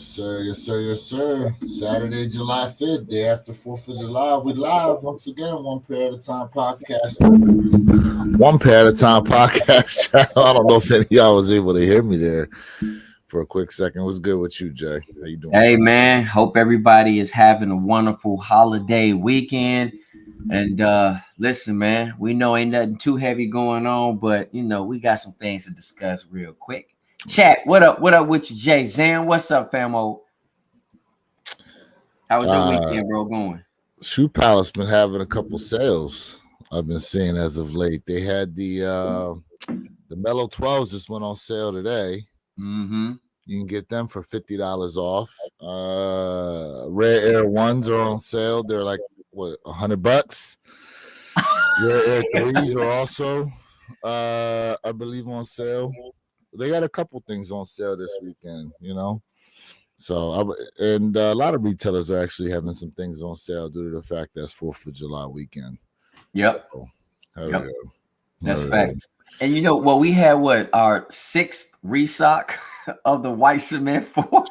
Yes, sir. Yes, sir. Yes, sir. Saturday, July 5th, day after 4th of July. We live once again, one pair at a time podcast. One pair at a time podcast channel. I don't know if any of y'all was able to hear me there for a quick second. What's good with you, Jay? How you doing? Hey man, hope everybody is having a wonderful holiday weekend. And listen, man, we know ain't nothing too heavy going on, but we got some things to discuss real quick. Chat, what up? What up with you, Jay? Zan, what's up, famo? How was your weekend, bro? Going? Shoe Palace been having a couple sales I've been seeing as of late. They had the Mellow 12s just went on sale today. Mm-hmm. You can get them for $50 off. Rare Air Ones are on sale. They're like $100. Rare Air Threes are also, I believe, on sale. They got a couple things on sale this weekend, So and a lot of retailers are actually having some things on sale due to the fact that's 4th of July weekend. Yep. So, Yep. That's facts. And we had our 6th restock of the white cement 4.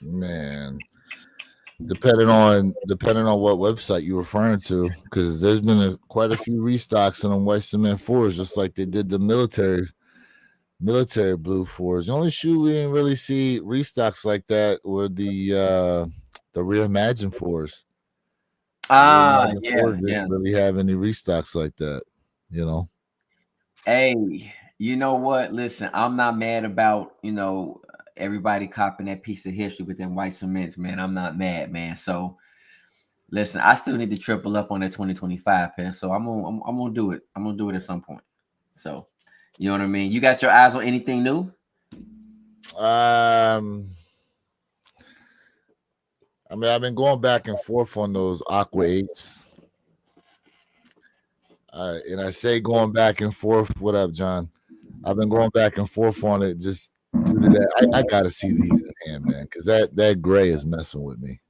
Man, depending on what website you're referring to, because there's been quite a few restocks on white cement 4s, just like they did the military blue 4s. The only shoe we didn't really see restocks like that were the Reimagined 4s. Yeah. Didn't really have any restocks like that, Hey, you know what? Listen, I'm not mad about, everybody copying that piece of history with them white cements, man. I'm not mad, man. So listen, I still need to triple up on that 2025 pair. So I'm gonna do it. I'm gonna do it at some point. So you know what I mean? You got your eyes on anything new? I mean, I've been going back and forth on those Aqua 8s. And I say going back and forth. What up, John? I've been going back and forth on it just due to that. I got to see these in hand, man, because that gray is messing with me.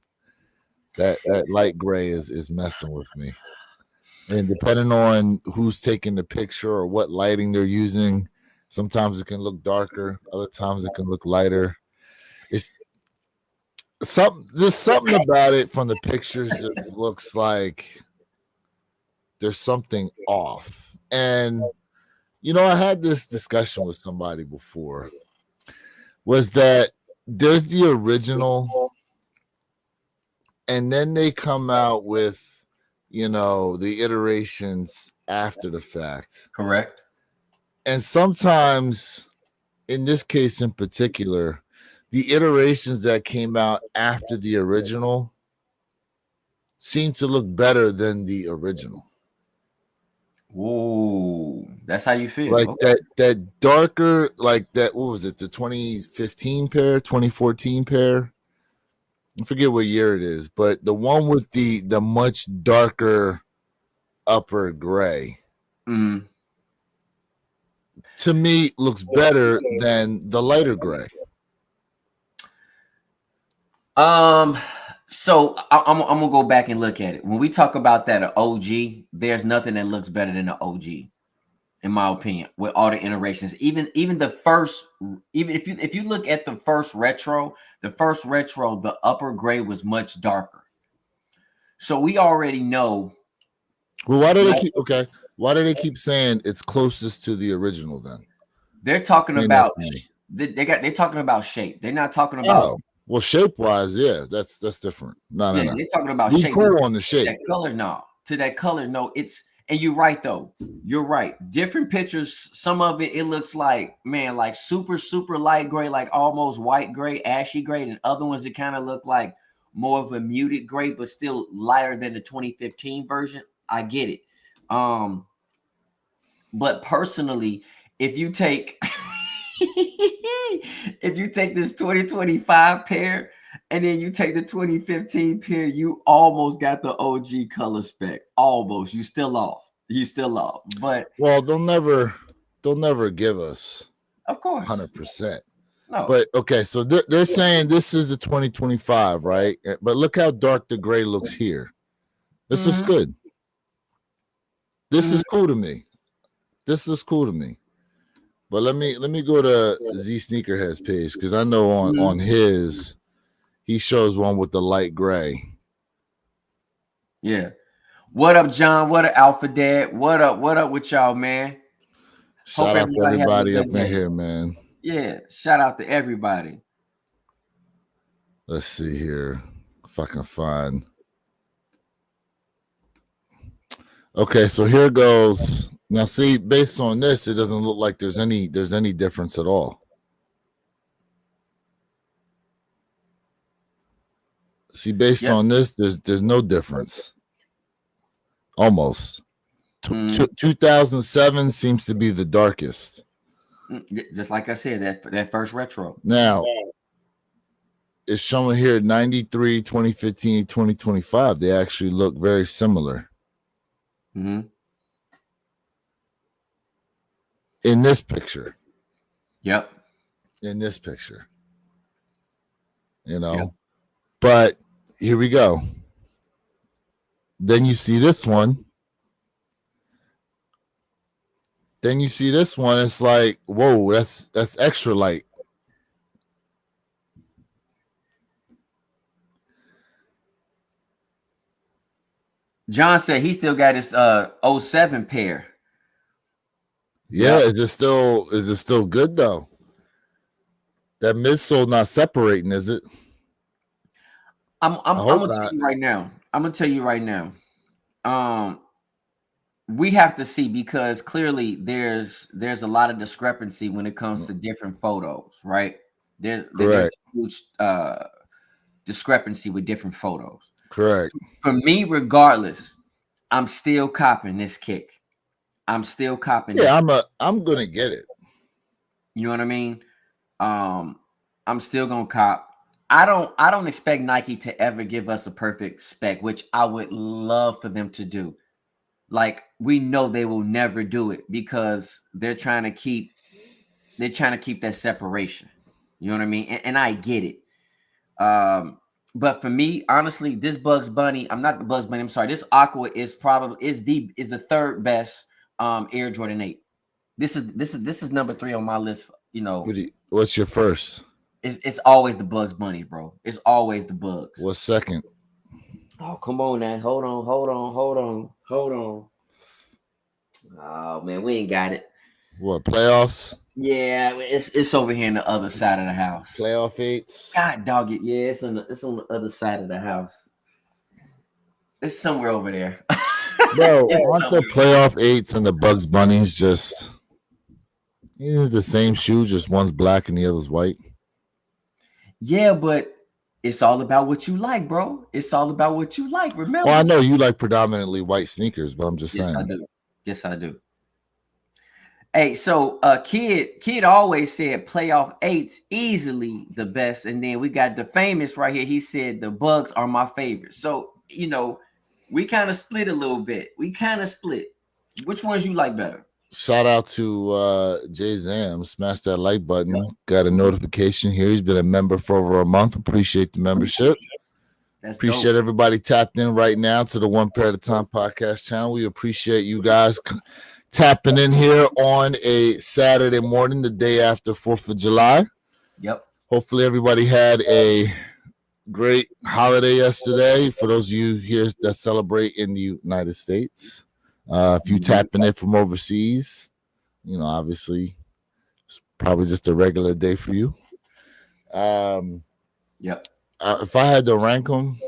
That light gray is messing with me. And depending on who's taking the picture or what lighting they're using, sometimes it can look darker. Other times it can look lighter. It's something about it from the pictures just looks like there's something off. And I had this discussion with somebody before, was that there's the original and then they come out with the iterations after the fact. Correct. And sometimes, in this case in particular, the iterations that came out after the original seem to look better than the original. Whoa, that's how you feel. Like that darker, like that, what was it, the 2015 pair, 2014 pair? I forget what year it is, but the one with the much darker upper gray, to me, looks better than the lighter gray. So I'm gonna go back and look at it. When we talk about that OG, there's nothing that looks better than the OG, in my opinion, with all the iterations. Even the first, even if you look at the first retro, the upper gray was much darker. So we already know. Well, why do they keep saying it's closest to the original then? They're talking about they're talking about shape. They're not talking about well, shape wise, yeah, that's different. No. They're talking about we shape. Cool on the shape. That color, no. To that color, no. And you're right though. You're right. Different pictures. Some of it looks like, man, like super light gray, like almost white gray, ashy gray, and other ones that kind of look like more of a muted gray, but still lighter than the 2015 version. I get it. But personally, if you take this 2025 pair and then you take the 2015 pair, you almost got the OG color spec. Almost. You still off. But they'll never give us, of course, 100%. No. But okay, so they're saying this is the 2025, right? But look how dark the gray looks here. This looks good. This is cool to me. But let me go to Z Sneakerhead's page because I know on his he shows one with the light gray. Yeah. What up, John? What up, Alpha Dad? What up? What up with y'all, man? Shout out to everybody up in day. here, man. Yeah, shout out to everybody. Let's see here if I can find. Okay, so here goes. Now, see, based on this, it doesn't look like there's any difference at all. See, based on this, there's no difference. Almost. 2007 seems to be the darkest. Just like I said, that first retro. Now, it's showing here 93, 2015, 2025. They actually look very similar. Mm-hmm. In this picture. Yep. In this picture. You know? Yep. But here we go. Then you see this one. Then you see this one. It's like, whoa, that's extra light. John said he still got his 07 pair. Yeah, yep. Is it still good though? That midsole not separating, is it? I'm gonna tell you right now. I'm gonna tell you right now. We have to see because clearly there's a lot of discrepancy when it comes to different photos, right? There's a huge discrepancy with different photos. Correct. For me, regardless, I'm still copping this kick. I'm still copping. Yeah, I'm gonna get it. You know what I mean? I'm still gonna cop. I don't expect Nike to ever give us a perfect spec, which I would love for them to do. Like, we know they will never do it because they're trying to keep that separation. You know what I mean? And I get it. But for me, honestly, this Bugs Bunny, I'm not the Bugs Bunny, I'm sorry. This Aqua is the third best Air Jordan 8. This is number 3 on my list, you know. What's your first? It's always the Bugs Bunny, bro. It's always the Bugs. What's second? Oh, come on now. Hold on. Oh man, we ain't got it. What, playoffs? Yeah, it's over here in the other side of the house. Playoff 8s. God dog it. Yeah, it's on the other side of the house. It's somewhere over there. Bro, aren't the playoff 8s and the Bugs Bunnies just the same shoe, just one's black and the other's white? Yeah, but it's all about what you like, bro. It's all about what you like. Remember? Well, I know you like predominantly white sneakers, but I'm just saying. Yes, I do. Hey, so Kid always said playoff 8s easily the best, and then we got the famous right here. He said the Bugs are my favorite. So we kind of split a little bit. Which ones you like better? Shout out to Jay Zam. Smash that like button. Got a notification here. He's been a member for over a month. Appreciate the membership. Appreciate everybody tapped in right now to the One Pair at a Time podcast channel. We appreciate you guys tapping in here on a Saturday morning, the day after 4th of July. Yep. Hopefully everybody had a great holiday yesterday. For those of you here that celebrate in the United States. If you tapping in from overseas, obviously it's probably just a regular day for you. Yep. If I had to rank them,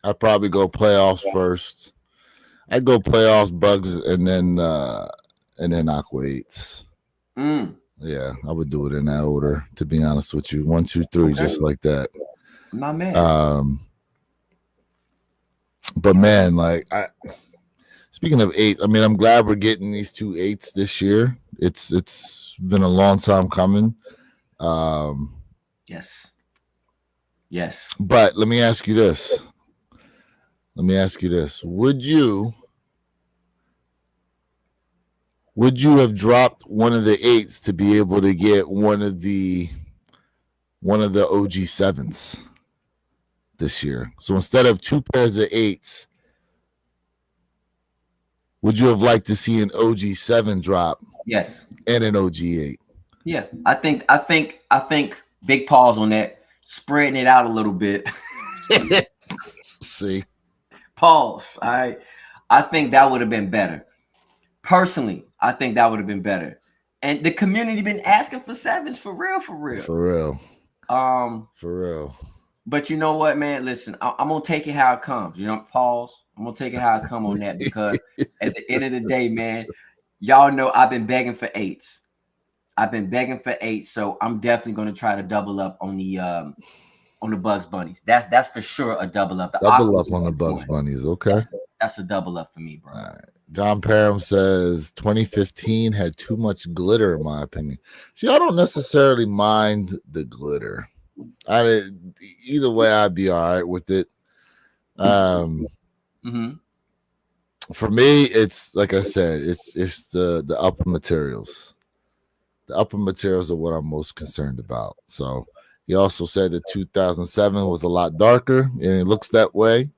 I'd probably go playoffs first. I'd go playoffs, Bugs, and then Aqua 8s. Yeah, I would do it in that order, to be honest with you. 1, 2, 3, just like that. My man. But man, speaking of 8s, I mean, I'm glad we're getting these 2 8s this year. It's been a long time coming. Yes. But let me ask you this. Would you have dropped one of the 8s to be able to get one of the OG 7s this year? So instead of 2 pairs of 8s, would you have liked to see an OG 7 drop? Yes. and an OG8. Yeah, I think big pause on that. Spreading it out a little bit. See, Pause. I think that would have been better. Personally, I think that would have been better. And the community been asking for sevens for real. for real, Um, for real. but you know what, man? Listen, I'm gonna take it how it comes. You know, pause. I'm gonna take it how it come on that because at the end of the day, man, y'all know I've been begging for eights. I've been begging for eight, so I'm definitely gonna try to double up on the Bugs Bunnies. That's for sure a double up. The Double Aquas up on the is Bugs one. Bunnies, okay. That's a double up for me, bro. All right. John Parham says 2015 had too much glitter, in my opinion. See, I don't necessarily mind the glitter. Either way, I'd be all right with it. Mm-hmm. For me, it's like I said, it's the upper materials. The upper materials are what I'm most concerned about. So he also said that 2007 was a lot darker, and it looks that way.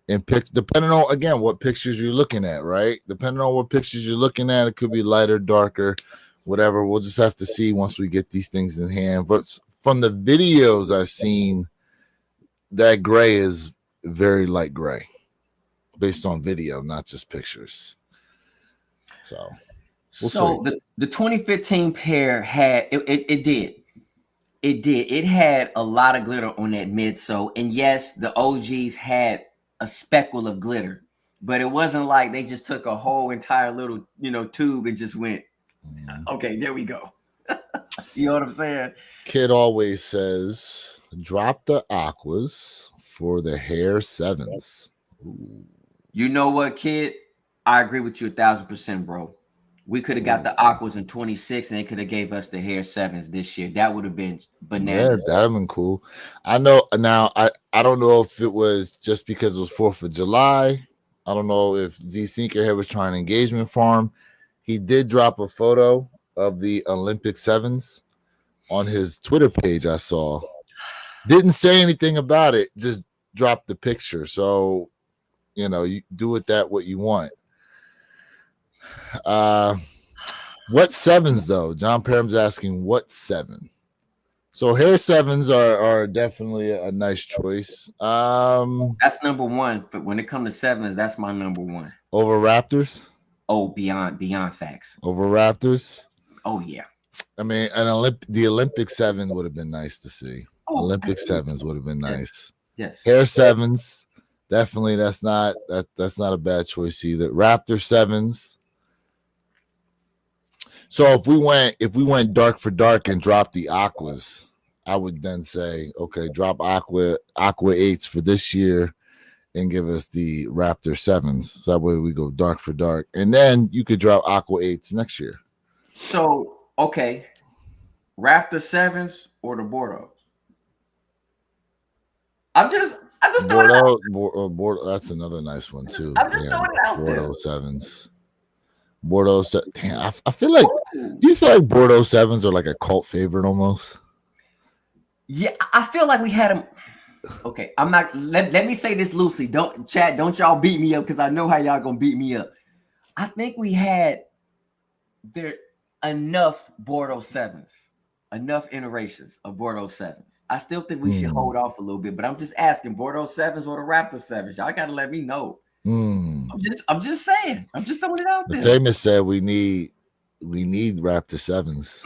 And depending on, again, what pictures you're looking at, right? Depending on what pictures you're looking at, it could be lighter, darker, whatever. We'll just have to see once we get these things in hand. But from the videos I've seen, that gray is very light gray based on video, not just pictures. So the 2015 pair had it did. It had a lot of glitter on that midsole. And yes, the OGs had a speckle of glitter, but it wasn't like they just took a whole entire little, tube and just went, okay, there we go. You know what I'm saying? Kid always says, drop the aquas for the hair sevens. Ooh. You know what, kid? I agree with you 1,000%, bro. We could have got the aquas in 26 and they could have gave us the hair sevens this year. That would have been bananas. Yeah, that would have been cool. I know now, I don't know if it was just because it was 4th of July. I don't know if Z Sneakerhead was trying engagement for him. He did drop a photo of the Olympic sevens on his Twitter page. I saw. Didn't say anything about it, just dropped the picture. So, you do with that what you want. What sevens though? John Parham's asking what 7. So hair sevens are definitely a nice choice. That's number one. But when it comes to sevens, that's my number one. Over Raptors? Oh, beyond facts. Over Raptors? Oh yeah. I mean, the Olympic 7 would have been nice to see. Olympic sevens would have been nice. Yes. Hair sevens, definitely. That's not a bad choice either. Raptor sevens. So if we went dark for dark and dropped the aquas, I would then say, okay, drop aqua 8s for this year and give us the Raptor 7s. So that way we go dark for dark. And then you could drop aqua 8s next year. So, okay. Raptor 7s or the Bordeaux? I just Bordeaux, that's another nice one too. I'm just throwing it out Bordeaux 7s. Bordeaux, damn, I feel like. Do you feel like Bordeaux 7s are like a cult favorite almost? Yeah, I feel like we had them. Okay, I'm not. Let me say this loosely. Don't y'all beat me up because I know how y'all gonna beat me up. I think we had there enough Bordeaux 7s, enough iterations of Bordeaux 7s. I still think we should hold off a little bit, but I'm just asking Bordeaux 7s or the Raptor 7s. Y'all gotta let me know. I'm just saying. I'm just throwing it out there. The famous said we need Raptor 7s.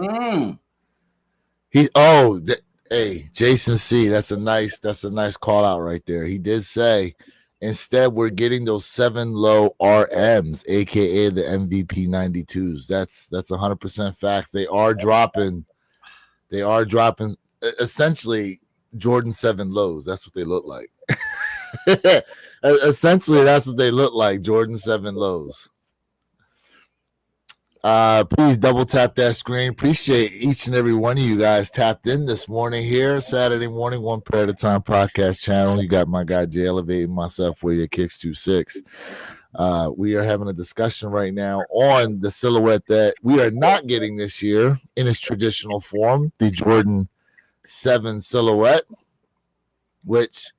Hey, Jason C. That's a nice call out right there. He did say instead we're getting those 7 low RMs, aka the MVP 92s. That's 100% facts. They are dropping essentially Jordan 7 lows. That's what they look like. Essentially, that's what they look like. Jordan 7 lows. Please double tap that screen. Appreciate each and every one of you guys tapped in this morning here. Saturday morning, One Pair at a Time podcast channel. You got my guy Jay Elevate, myself, where your kicks 26. We are having a discussion right now on the silhouette that we are not getting this year in its traditional form, the Jordan 7 silhouette, which,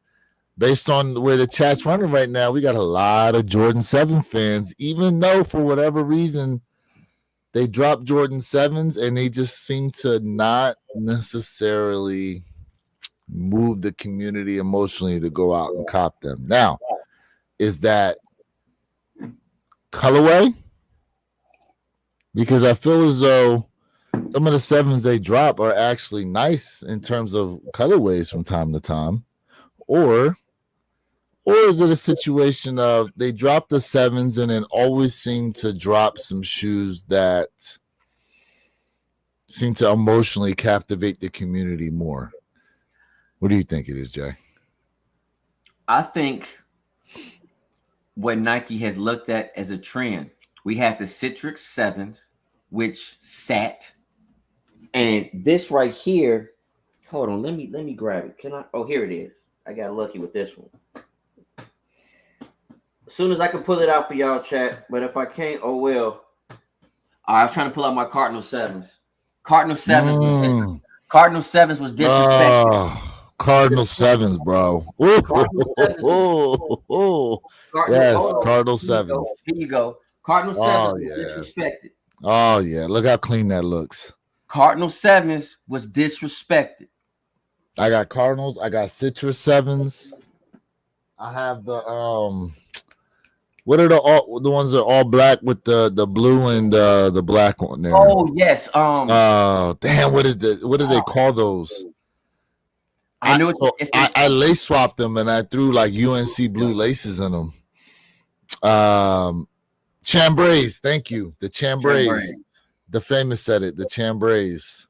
based on the way the chat's running right now, we got a lot of Jordan 7 fans, even though for whatever reason they drop Jordan 7s and they just seem to not necessarily move the community emotionally to go out and cop them. Now, is that colorway? Because I feel as though some of the 7s they drop are actually nice in terms of colorways from time to time. Or is it a situation of they drop the 7s and then always seem to drop some shoes that seem to emotionally captivate the community more? What do you think it is, Jay? I think what Nike has looked at as a trend, we had the Citrix 7s, which sat, and this right here. Hold on, let me grab it. Can I? Oh, here it is. I got lucky with this one. As soon as I can pull it out for y'all, chat. But if I can't, oh well. I was trying to pull out my Cardinal 7s. Cardinal 7s. Cardinal 7s was disrespected. Cardinal 7s, bro. Yes, Cardinal 7s. Here you go. Cardinal 7s was disrespected. Oh yeah, look how clean that looks. Cardinal 7s was disrespected. I got Cardinals. I got Citrus 7s. I have the what are the ones that are all black with the blue and the black on there? Oh yes. Damn, what do they call those? I know I lace swapped them and I threw like UNC blue laces in them. Chambrays, thank you. The Chambrays. The famous said it, the Chambrays.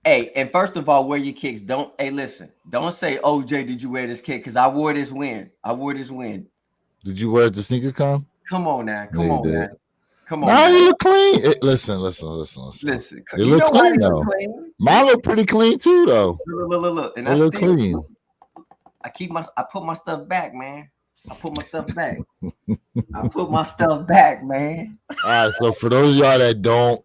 Hey, and first of all, wear your kicks. Don't say, OJ, did you wear this kick? Because I wore this win. Did you wear it to SneakerCon? Come on now. Come on. Nah, you look clean. Listen. You look clean though. Mine look pretty clean too though. Look. And I look clean. I put my stuff back, man. I put my stuff back, man. All right, so for those of y'all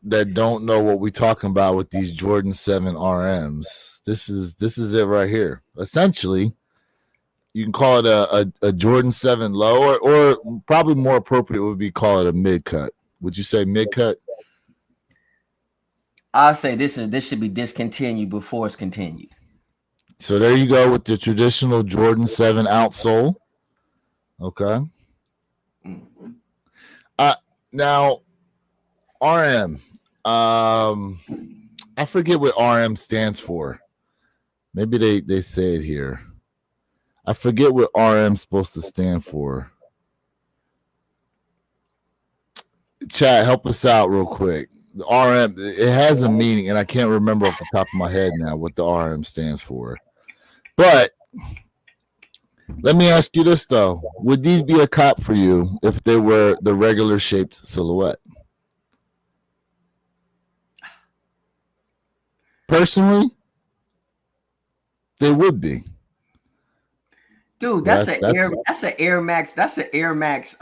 that don't know what we're talking about with these Jordan 7 RMs, this is it right here. Essentially, you can call it a Jordan 7 low, or probably more appropriate would be call it a mid cut. Would you say mid cut? I say this should be discontinued before it's continued. So there you go with the traditional Jordan 7 outsole. Okay. Now RM. I forget what RM stands for. Maybe they say it here. I forget what RM is supposed to stand for. Chat, help us out real quick. The RM, it has a meaning, and I can't remember off the top of my head now what the RM stands for. But let me ask you this though: would these be a cop for you if they were the regular shaped silhouette? Personally, they would be. Dude, that's an Air Max. That's an Air Max.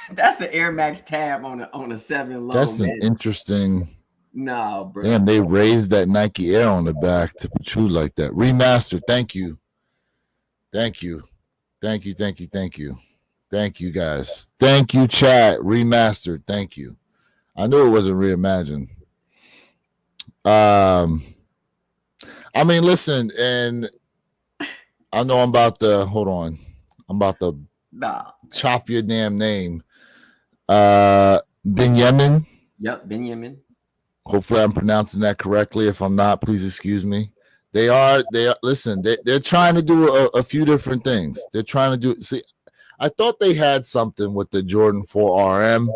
That's an Air Max tab on a 7 low. That's an interesting. No, bro. Damn, they raised that Nike Air on the back to protrude like that. Remastered. Thank you, guys. Thank you, chat. Remastered. Thank you. I knew it wasn't reimagined. I mean, listen, and I know I'm about to chop your damn name. Benjamin. Yep, Benjamin. Hopefully I'm pronouncing that correctly. If I'm not, please excuse me. They are listen, they're trying to do a few different things. They're trying to see, I thought they had something with the Jordan 4 RM,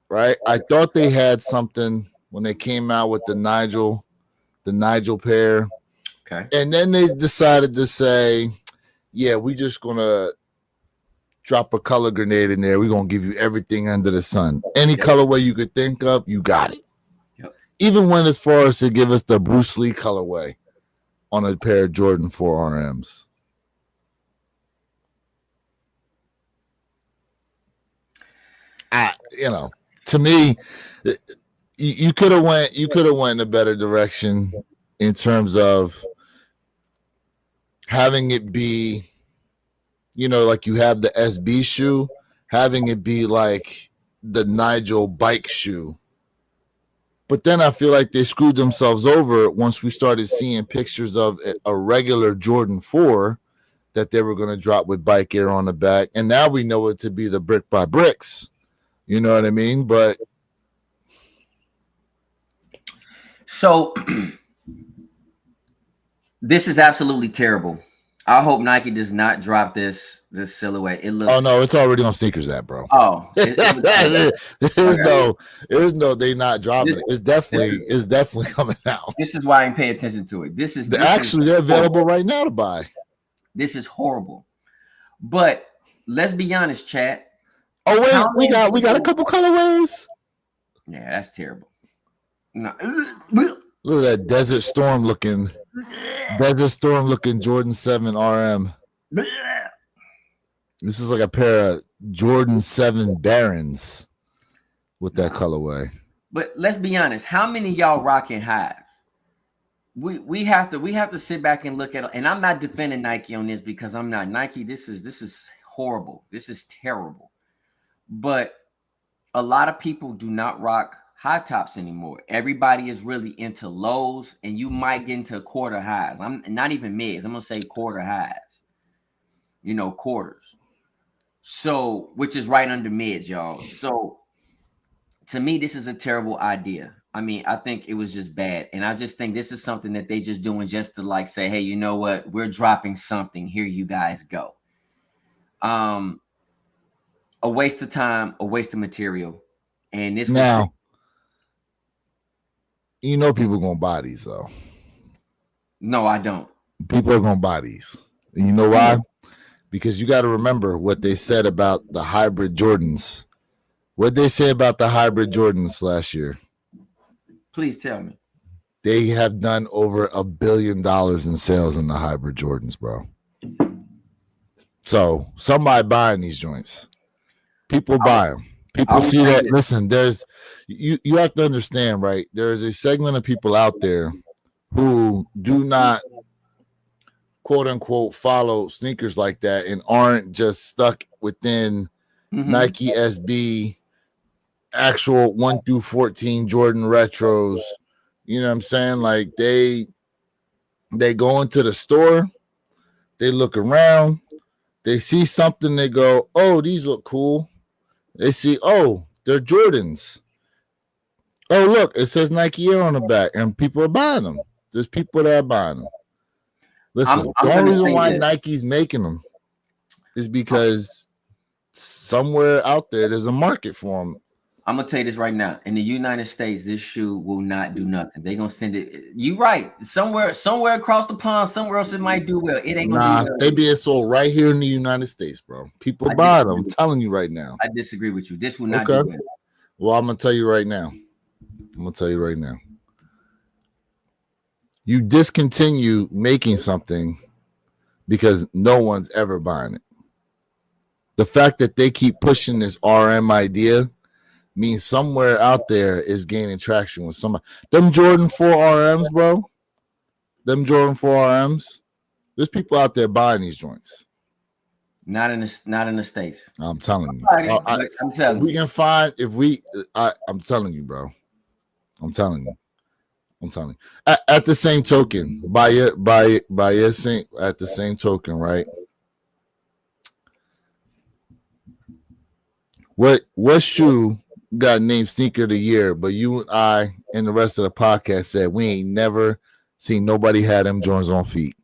right? I thought they had something when they came out with the Nigel pair. Okay. And then they decided to say, yeah, we just gonna drop a color grenade in there. We're gonna give you everything under the sun. Any colorway you could think of, you got it. Yep. Even went as far as to give us the Bruce Lee colorway on a pair of Jordan 4 RMs. To me, you could have went in a better direction in terms of having it be, like you have the SB shoe, having it be like the Nigel bike shoe. But then I feel like they screwed themselves over once we started seeing pictures of a regular Jordan 4 that they were going to drop with Bike Air on the back. And now we know it to be the Brick by Bricks. You know what I mean? But so this is absolutely terrible. I hope Nike does not drop this silhouette. It looks. Oh no, it's already on Sneakers app, bro. Oh, there's no they not dropping it. It's definitely coming out. This is why I didn't pay attention to it. They're available right now to buy. This is horrible. But let's be honest, chat. Oh wait, we got a couple colorways. Yeah, that's terrible. No. Look at that Desert Storm looking Jordan 7 RM. This is like a pair of Jordan 7 Barons with that colorway. But let's be honest, how many of y'all rocking highs? We have to sit back and look at it. And I'm not defending Nike on this because I'm not Nike. This is horrible. This is terrible. But a lot of people do not rock high tops anymore. Everybody is really into lows, and you might get into quarter highs. I'm not even mids. I'm gonna say quarter highs. You know, quarters. So, which is right under mids, y'all. So, to me, this is a terrible idea. I mean, I think it was just bad, and I just think this is something that they just doing just to like say, hey, you know what? We're dropping something. Here you guys go. A waste of time, a waste of material, and this now. You know people gonna buy these though. No, I don't. People are gonna buy these. And you know why? Because you got to remember what they said about the hybrid Jordans. What they say about the hybrid Jordans last year? Please tell me. They have done over $1 billion in sales in the hybrid Jordans, bro. So somebody buying these joints. People buy them. People see that. Listen, there's you have to understand, right? There is a segment of people out there who do not quote unquote follow sneakers like that and aren't just stuck within Nike SB actual 1 through 14 Jordan retros. You know what I'm saying? Like they go into the store, they look around, they see something, they go, oh, these look cool. They see, oh, they're Jordans. Oh, look, it says Nike Air on the back, and people are buying them. There's people that are buying them. Listen, the only reason why Nike's making them is because somewhere out there's a market for them. I'm gonna tell you this right now. In the United States, this shoe will not do nothing. They're gonna send it. You right. Somewhere across the pond, somewhere else it might do well. It ain't gonna do well. They being sold right here in the United States, bro. People buy them. I'm telling you right now. I disagree with you. This will not do well. Well, I'm gonna tell you right now. You discontinue making something because no one's ever buying it. The fact that they keep pushing this RM idea means somewhere out there is gaining traction with somebody. Them Jordan 4 RMs, bro. Them Jordan 4 RMs. There's people out there buying these joints. Not in the States. I'm telling you. I'm telling you. We can find I'm telling you, bro. I'm telling you. At the same token, by your at the same token, right? What shoe got named Sneaker of the Year, but you and I and the rest of the podcast said we ain't never seen nobody had them Jordans on feet?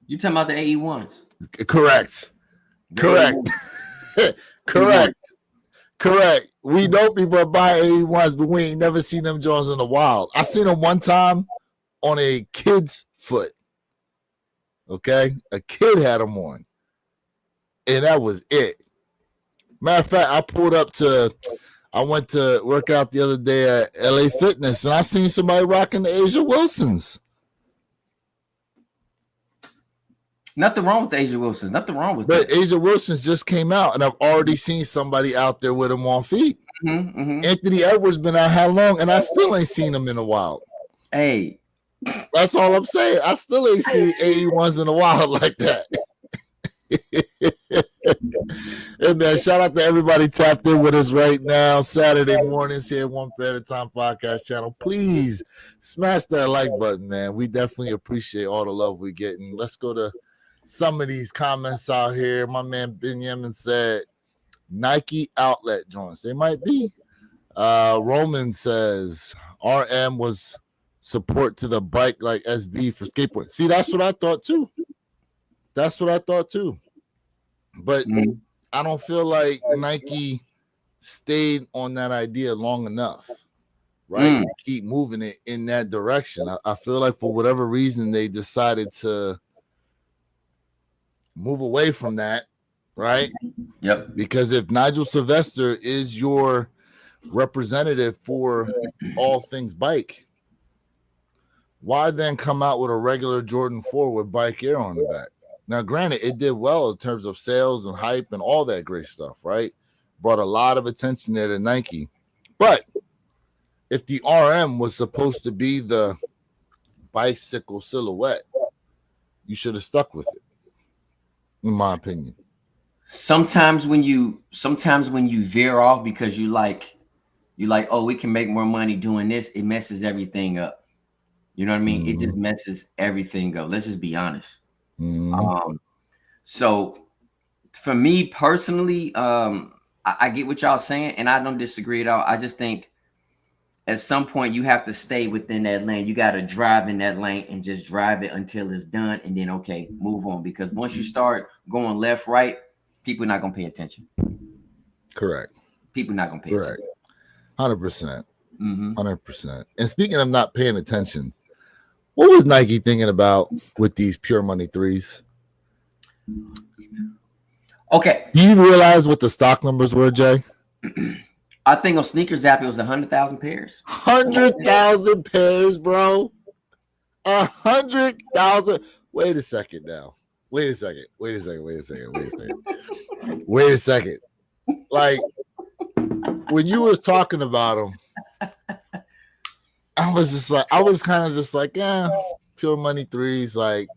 You talking about the AE1s? Correct. Correct. We know people are buying AE1s, but we ain't never seen them Jordans in the wild. I seen them one time on a kid's foot. Okay? A kid had them on. And that was it. Matter of fact, I went to work out the other day at LA Fitness, and I seen somebody rocking the Asia Wilsons. Nothing wrong with the Asia Wilsons. Nothing wrong with that. But Asia Wilsons just came out, and I've already seen somebody out there with them on feet. Anthony Edwards been out how long, and I still ain't seen him in the wild. Hey. That's all I'm saying. I still ain't seen AE1s in the wild like that. Hey man, shout out to everybody tapped in with us right now. Saturday mornings here, One Pair at a Time podcast channel. Please smash that like button, man. We definitely appreciate all the love we're getting. Let's go to some of these comments out here. My man Ben Yemen said Nike outlet joints. They might be. Roman says RM was support to the bike like SB for skateboard. See, that's what I thought too. But I don't feel like Nike stayed on that idea long enough, right? To keep moving it in that direction. I feel like for whatever reason they decided to move away from that, right? Yep. Because if Nigel Sylvester is your representative for all things bike, why then come out with a regular Jordan 4 with Bike Air on the back? Now, granted, it did well in terms of sales and hype and all that great stuff, right? Brought a lot of attention there to Nike. But if the RM was supposed to be the bicycle silhouette, you should have stuck with it, in my opinion. Sometimes when you veer off because you like, oh, we can make more money doing this, it messes everything up. You know what I mean? It just messes everything up. Let's just be honest. So for me personally, I get what y'all saying, and I don't disagree at all. I just think at some point you have to stay within that lane. You got to drive in that lane and just drive it until it's done, and then okay, move on. Because once you start going left, right, people are not gonna pay attention. Correct. People are not gonna pay attention. 100%. 100%. And speaking of not paying attention, what was Nike thinking about with these Pure Money 3s? Okay. Do you realize what the stock numbers were, Jay? I think on Sneakers App it was 100,000 pairs. 100,000 pairs, bro. 100,000. Wait a second now. Wait a second. Like when you was talking about them, I was kind of just like, yeah, Pure Money 3s, like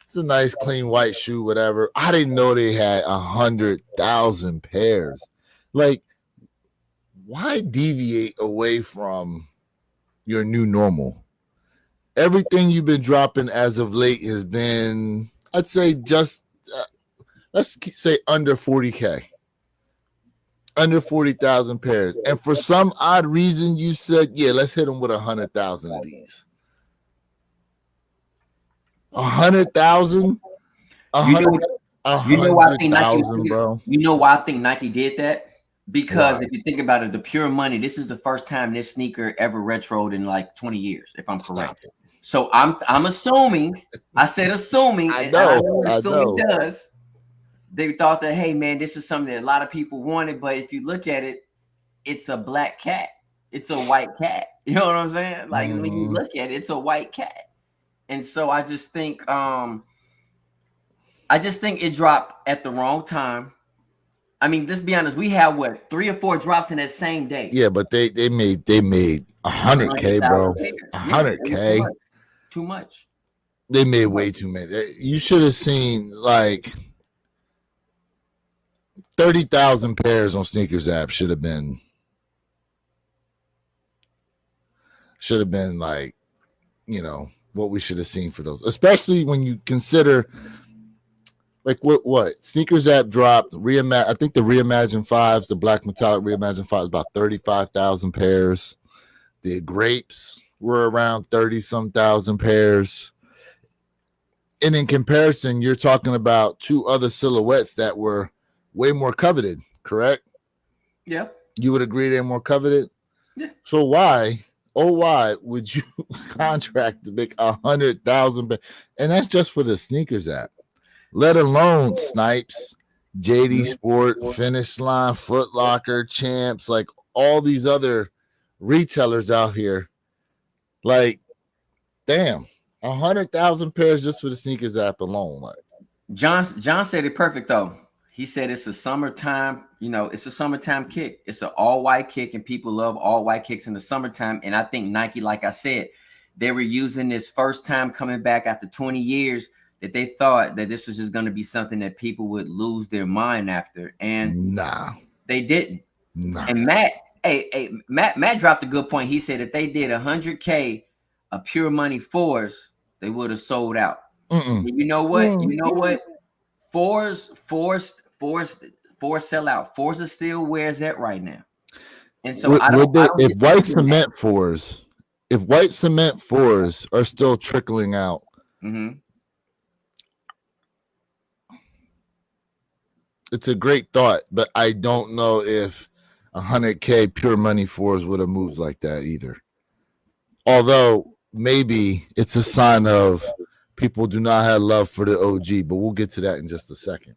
it's a nice clean white shoe, whatever. I didn't know they had 100,000 pairs. Like, why deviate away from your new normal? Everything you've been dropping as of late has been, I'd say, just let's say under 40K. Under 40,000 pairs. And for some odd reason, you said, yeah, let's hit them with 100,000 of these. 100,000? You know why I think Nike, bro. You know why I think Nike did that? Because if you think about it, the Pure Money, this is the first time this sneaker ever retroed in like 20 years, if I'm correct. So I'm assuming, I said assuming, I know. Does. They thought that, hey, man, this is something that a lot of people wanted. But if you look at it, it's a black cat. It's a white cat. You know what I'm saying? Like when you look at it, it's a white cat. And so I just think it dropped at the wrong time. I mean, let's be honest. We had 3 or 4 drops in that same day. Yeah, but they made 100K, bro. 100K. Yeah, too much. They made way too many. You should have seen like 30,000 pairs on Sneakers App should have been like, you know, what we should have seen for those, especially when you consider like what Sneakers App dropped. I think the Reimagine 5s, the black metallic Reimagine 5 is about 35,000 pairs. The Grapes were around 30-some thousand pairs. And in comparison, you're talking about 2 other silhouettes that were way more coveted, correct? Yep. You would agree they're more coveted? Yeah. So why would you contract to make 100,000? And that's just for the Sneakers App. Let alone Snipes, JD Sport, Finish Line, Foot Locker, Champs, like all these other retailers out here. Like, damn, 100,000 pairs just for the Sneakers App alone. Like, John said it perfect though. He said it's a summertime, it's a summertime kick. It's an all-white kick, and people love all-white kicks in the summertime. And I think Nike, like I said, they were using this first time coming back after 20 years that they thought that this was just going to be something that people would lose their mind after, and they didn't. And Matt dropped a good point. He said if they did 100K of Pure Money 4s, they would have sold out. You know what? You know what? 4s sell out. 4s are still where it's at right now. And so if white cement 4s are still trickling out, it's a great thought, but I don't know if 100K Pure Money 4s would have moved like that either. Although maybe it's a sign of people do not have love for the OG, but we'll get to that in just a second.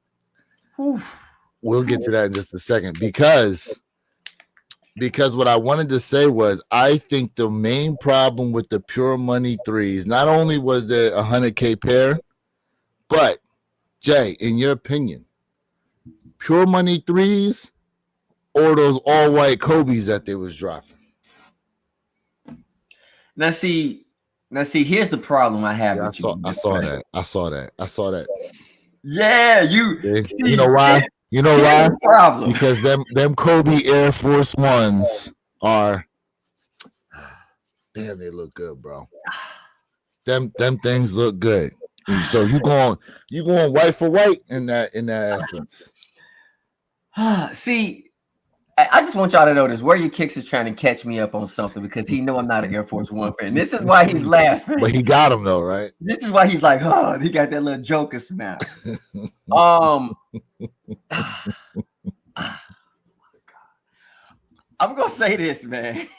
We'll get to that in just a second because what I wanted to say was I think the main problem with the Pure Money 3s, not only was there 100K pair, but Jay, in your opinion, Pure Money 3s or those all white Kobe's that they was dropping? Now see, here's the problem I have with you. I saw that. Yeah, you know why? You know why? Problem. Because them Kobe Air Force 1s are damn, they look good, bro. Them things look good. So you going white for white in that essence. See, I just want y'all to know this. Where Your Kicks is trying to catch me up on something because he know I'm not an Air Force One fan. This is why he's laughing. But he got him though, right? This is why he's like, oh, he got that little Joker smile. I'm gonna say this, man.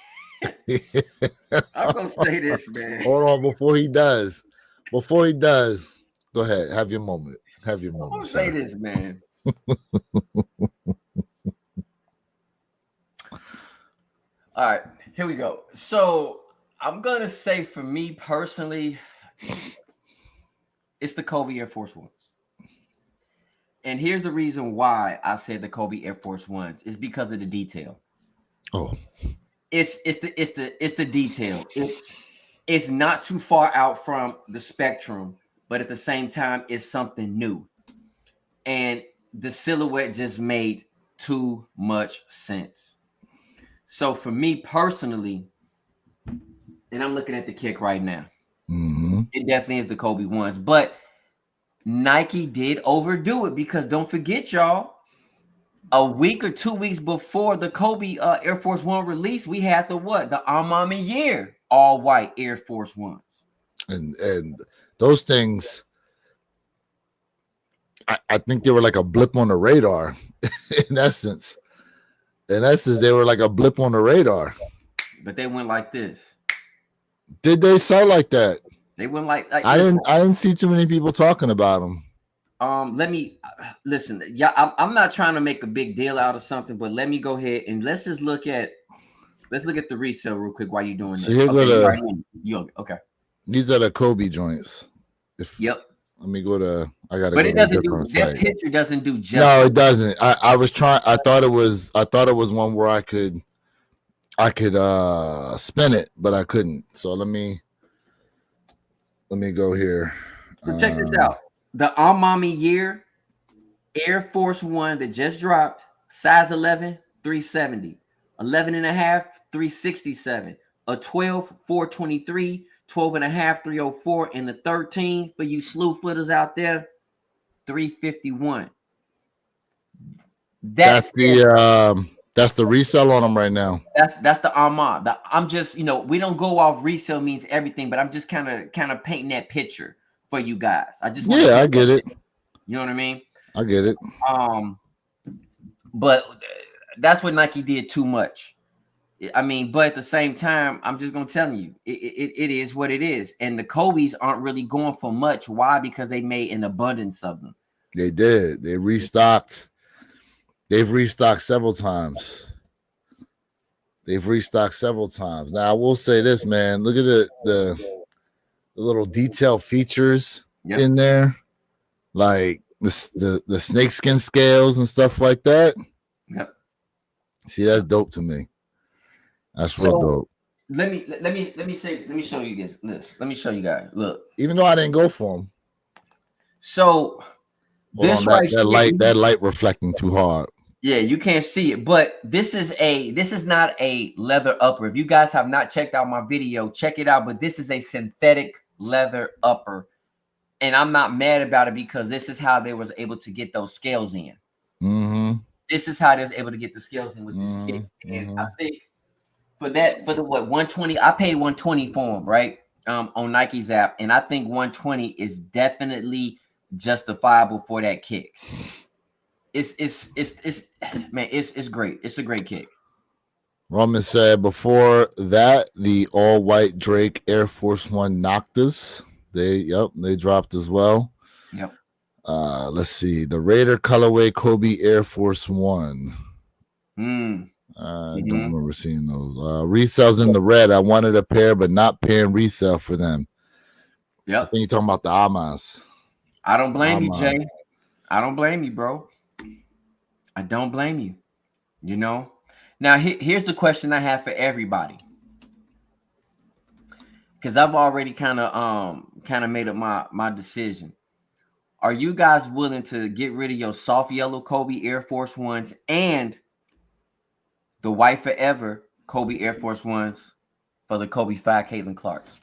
I'm gonna say this, man. Hold on, before he does, go ahead. Have your moment. I'm gonna say this, man. All right, here we go. So I'm gonna say, for me personally, it's the Kobe Air Force Ones. And here's the reason why I said the Kobe Air Force Ones is because of the detail. Oh, it's the detail. It's not too far out from the spectrum, but at the same time, it's something new. And the silhouette just made too much sense. So for me personally, and I'm looking at the kick right now, it definitely is the Kobe ones. But Nike did overdo it because don't forget, y'all, a week or 2 weeks before the Kobe Air Force One release, we had the Armani Year all white Air Force Ones. And those things, I think they were like a blip on the radar. In essence, they were like a blip on the radar. But they went like this. Did they sell like that? They went like I didn't see too many people talking about them. Let me listen. Yeah, I'm not trying to make a big deal out of something, but let me go ahead and let's look at the resale real quick while you're doing so this. Okay. These are the Kobe joints. Yep. Let me go to. I gotta. But it doesn't do that. Picture doesn't do justice. No, it doesn't. I was trying. I thought it was one where I could spin it, but I couldn't. So let me go here. So check this out. The Armani Year Air Force One that just dropped, size 11, 370, 11 and a half, 367, a 12, 423, 12 and a half, 304, and the 13 for you slew footers out there, 351. That's the resale on them right now. That's the Armani. I'm just, we don't go off resale means everything, but I'm just kind of painting that picture for you guys. I get it. You know what I mean? I get it. But that's what Nike did too much. I mean, but at the same time, I'm just gonna tell you, it is what it is. And the Kobe's aren't really going for much. Why? Because they made an abundance of them. They did. They restocked. They've restocked several times. Now, I will say this, man. Look at the little detail features in there, like the snakeskin scales and stuff like that. Yep. See, that's dope to me. That's real dope. Let me show you this. Let me show you guys. Look. Even though I didn't go for them. So Hold this on, right here, that light reflecting too hard. yeah, you can't see it, but this is not a leather upper. If you guys have not checked out my video, check it out. But this is a synthetic leather upper, and I'm not mad about it because this is how they was able to get those scales in. Mm-hmm. This is how they was able to get the scales in with this kick. And I think for the what 120, I paid 120 for them, right? On Nike's app, and I think 120 is definitely justifiable for that kick. It's man, it's great. It's a great kick. Roman said before that the all white Drake Air Force One Noctas. They dropped as well. Yep. Let's see. The Raider colorway Kobe Air Force One. I don't remember seeing those. Resales in the red. I wanted a pair, but not paying resale for them. Yep. I think you're talking about the Amas. I don't blame you, Jay. I don't blame you, bro. I don't blame you. You know. Now here's the question I have for everybody, because I've already kind of made up my decision. Are you guys willing to get rid of your soft yellow Kobe Air Force Ones and the white forever Kobe Air Force Ones for the Kobe 5 Caitlin Clarks?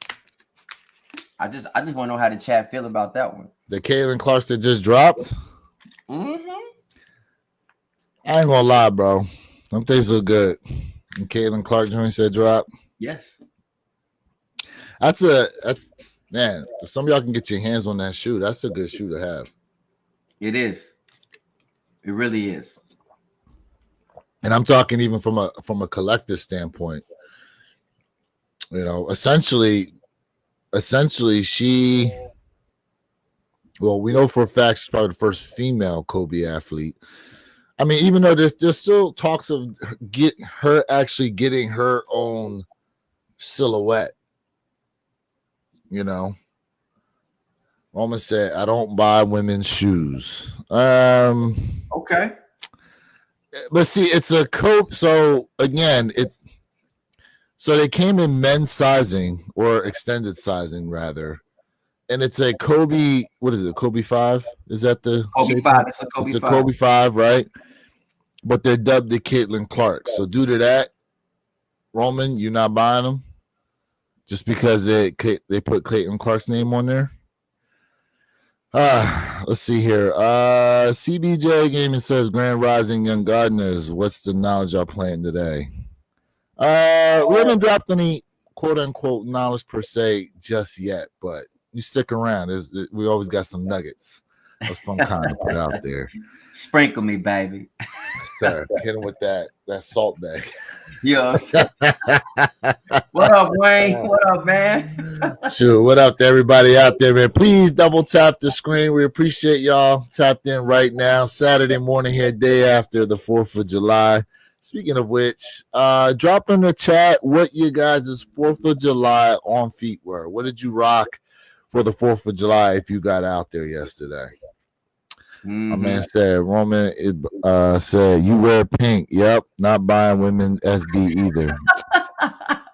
I just want to know how the chat feel about that one. The Caitlin Clarks that just dropped. I ain't gonna lie, bro. Them things look good. And Caitlin Clark joints that drop. Yes. That's man. If some of y'all can get your hands on that shoe, that's a good shoe to have. It is. It really is. And I'm talking even from a collector standpoint. You know, essentially she. Well, we know for a fact she's probably the first female Kobe athlete. I mean, even though there's still talks of her actually getting her own silhouette. You know, Roman said, "I don't buy women's shoes." Okay, but see, it's a Kobe. So again, so they came in men's sizing or extended sizing rather, and it's a Kobe. What is it? Kobe 5? Is that the Kobe 5? It's a Kobe 5. It's a Kobe 5, right? But they're dubbed the Caitlin Clark. So due to that, Roman, you're not buying them just because they put Caitlin Clark's name on there. Let's see here. CBJ Gaming says Grand Rising Young Gardeners. What's the knowledge y'all playing today? We haven't dropped any quote unquote knowledge per se just yet, but you stick around. We always got some nuggets of some kind to put out there. Sprinkle me, baby. Sir, hit him with that salt bag. Yo. What up, Wayne? What up, man? Sure. What up to everybody out there, man? Please double tap the screen. We appreciate y'all tapped in right now. Saturday morning here, day after the 4th of July. Speaking of which, drop in the chat what you guys' 4th of July on feet were. What did you rock for the 4th of July if you got out there yesterday? My man said, Roman said, you wear pink. Yep, not buying women SB either.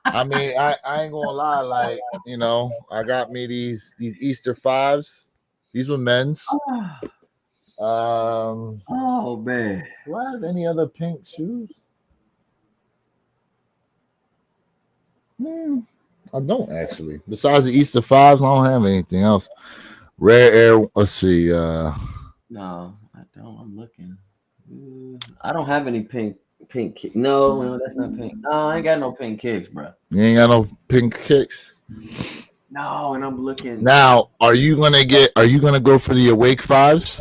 I mean, I ain't gonna lie, like, you know, I got me these Easter 5s. These were men's. Oh man. Do I have any other pink shoes? I don't actually. Besides the Easter 5s, I don't have anything else. Rare Air, let's see. No, I don't. I'm looking. I don't have any pink kicks. No, that's not pink. No, I ain't got no pink kicks, bro. You ain't got no pink kicks? No, and I'm looking. Now, are you gonna go for the Awake 5s?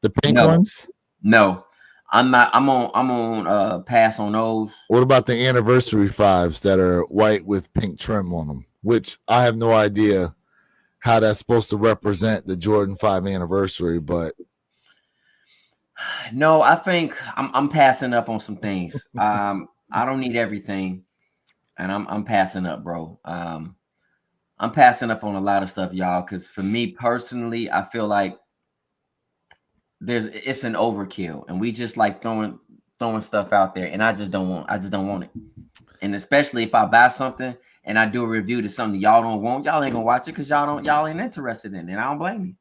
The pink ones? No. I'm not. I'm on pass on those. What about the anniversary 5s that are white with pink trim on them? Which I have no idea how that's supposed to represent the Jordan 5 anniversary, but no, I think I'm passing up on some things. I don't need everything, and I'm passing up, bro. I'm passing up on a lot of stuff, y'all, because for me personally, I feel like it's an overkill, and we just like throwing stuff out there, and I just don't want it. And especially if I buy something and I do a review to something y'all don't want, y'all ain't gonna watch it because y'all ain't interested in it. And I don't blame you.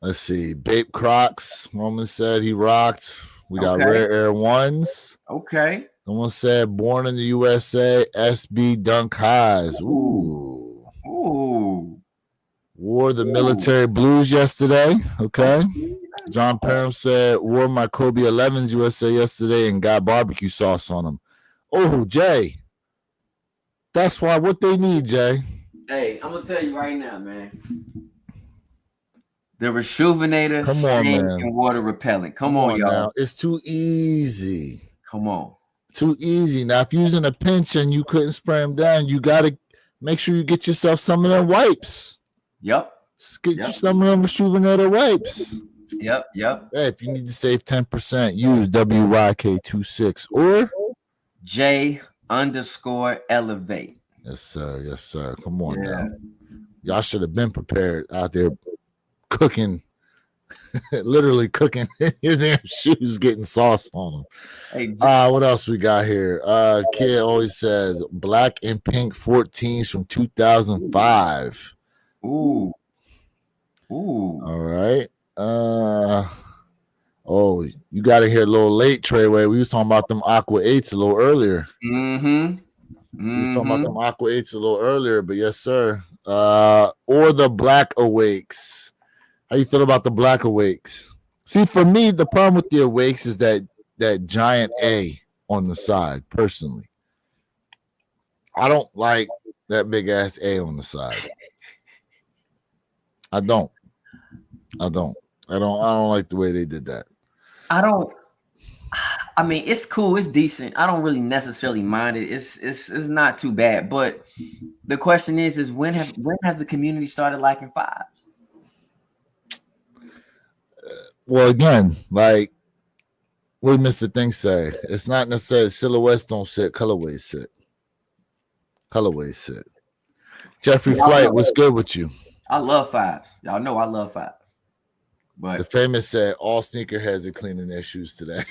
Let's see. Bape Crocs. Roman said he rocked. We got Okay. Rare Air Ones. Okay. Someone said Born in the USA. SB Dunk Highs. Ooh. Ooh. Wore the military blues yesterday. Okay. Okay. John Parham said wore my Kobe 11s USA yesterday and got barbecue sauce on them. Oh, Jay. That's why what they need, Jay. Hey, I'm gonna tell you right now, man. The Rejuvenator Come on, stink man. and water repellent. Come on, y'all. Now. It's too easy. Come on. Too easy. Now, if you're using a pinch and you couldn't spray them down, you got to make sure you get yourself some of them wipes. Yep. Get you some of them Rejuvenator wipes. Yep. Yeah, if you need to save 10%, use WYK26 or J_elevate. Yes, sir. Yes, sir. Come on now. Y'all should have been prepared out there cooking, literally cooking in their shoes, getting sauce on them. Hey, what else we got here? Kid always says black and pink 14s from 2005. Ooh. All right. Oh, you got to hear a little late, Treyway. We was talking about them Aqua 8s a little earlier. We was talking about them Aqua 8s a little earlier, but yes, sir. Or the Black Awakes. How you feel about the Black Awakes? See, for me, the problem with the Awakes is that giant A on the side, personally. I don't like that big ass A on the side. I don't like the way they did that. I mean, it's cool, it's decent. I don't really necessarily mind it. It's not too bad. But the question is when has the community started liking fives? Well, again, like what did Mr. Thing say? It's not necessarily silhouettes don't sit, colorways sit. Colorways sit. Jeffrey Flight, what's good with you? I love fives. Y'all know I love fives. But the famous said all sneakerheads are cleaning their shoes today.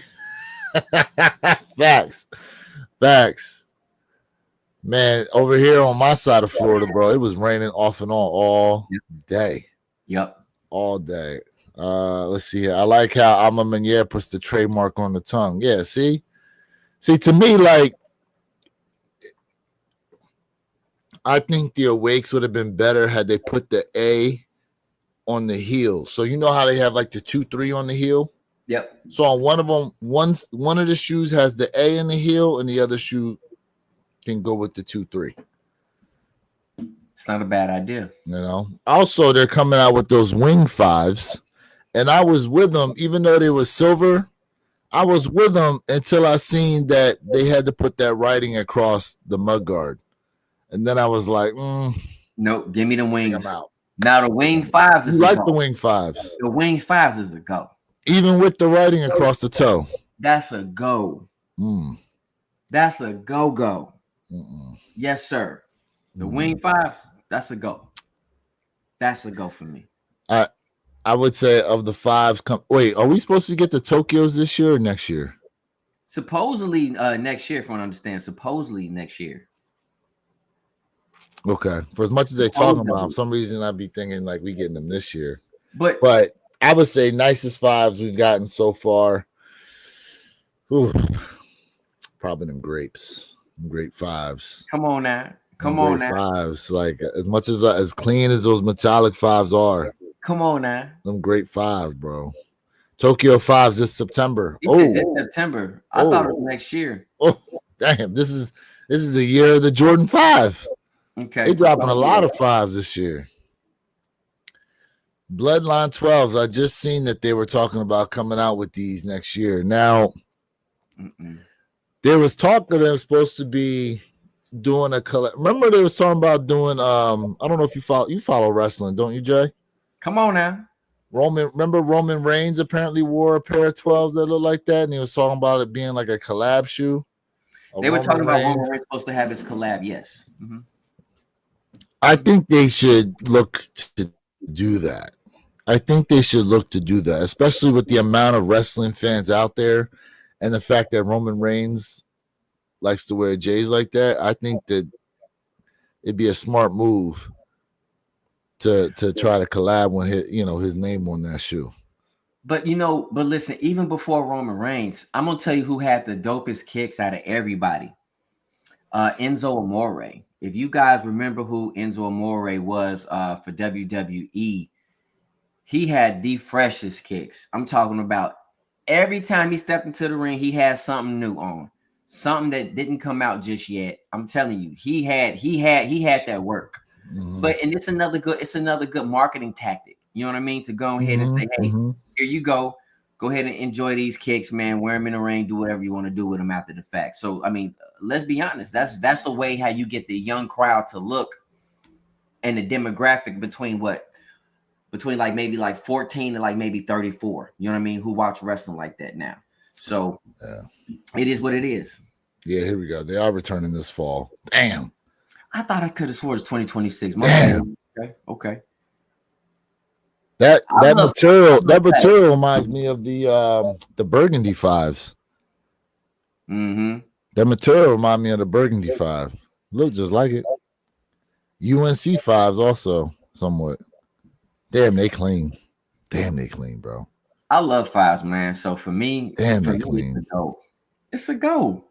Facts. Man, over here on my side of Florida, bro, it was raining off and on all day. Yep. All day. Let's see here. I like how Alma Meunier puts the trademark on the tongue. Yeah, see, to me, like, I think the Awakes would have been better had they put the A on the heel. So you know how they have like the 2-3 on the heel? Yep. So on one of them, one of the shoes has the A in the heel, and the other shoe can go with the 2-3. It's not a bad idea. You know. Also, they're coming out with those wing fives, and I was with them, even though they were silver. I was with them until I seen that they had to put that writing across the mudguard, and then I was like, nope, give me the wings. I'm out. Now the wing fives is the wing fives. The wing fives is a go. Even with the writing across the toe. That's a go. That's a go. Yes, sir. The wing fives, that's a go. That's a go for me. I would say of the fives, wait, are we supposed to get the Tokyos this year or next year? Supposedly next year, if I understand. Supposedly next year. Okay. For as much as they're talking about, for some reason I'd be thinking like we getting them this year. But I would say nicest fives we've gotten so far. Ooh, probably them grapes. Grape fives. Come on now. Come on now. Fives. Like as much as clean as those metallic fives are. Come on now. Them great fives, bro. Tokyo fives this September. He said this September. I thought it was next year. Oh, damn. This is the year of the Jordan 5. Okay. They dropping a lot of fives this year. Bloodline 12s. I just seen that they were talking about coming out with these next year. Now, there was talk that they were supposed to be doing a collab. Remember they was talking about doing I don't know if you follow wrestling, don't you, Jay? Come on now. Remember Roman Reigns apparently wore a pair of 12s that look like that, and he was talking about it being like a collab shoe. They were talking about Roman Reigns supposed to have his collab, yes. I think they should look to do that. Especially with the amount of wrestling fans out there and the fact that Roman Reigns likes to wear J's like that. I think that it'd be a smart move to try to collab when his name on that shoe. But listen, even before Roman Reigns, I'm gonna tell you who had the dopest kicks out of everybody. Enzo Amore. If you guys remember who Enzo Amore was for WWE, he had the freshest kicks. I'm talking about every time he stepped into the ring, he had something new on, something that didn't come out just yet. I'm telling you, he had that work. Mm-hmm. But and it's another good marketing tactic. You know what I mean? To go ahead and say, hey, here you go. Go ahead and enjoy these kicks, man. Wear them in the ring. Do whatever you want to do with them after the fact. So, I mean, let's be honest. That's the way how you get the young crowd to look, and the demographic between like maybe like 14 to like maybe 34. You know what I mean? Who watch wrestling like that now. So, It is what it is. Yeah, here we go. They are returning this fall. Damn. I thought I could have sworn it's 2026. Damn. Okay. That material reminds me of the Burgundy 5s. Mm-hmm. That material reminds me of the Burgundy 5. Look just like it. UNC 5s also somewhat. Damn, they clean. Bro. I love 5s, man. So for me, they clean. It's a go.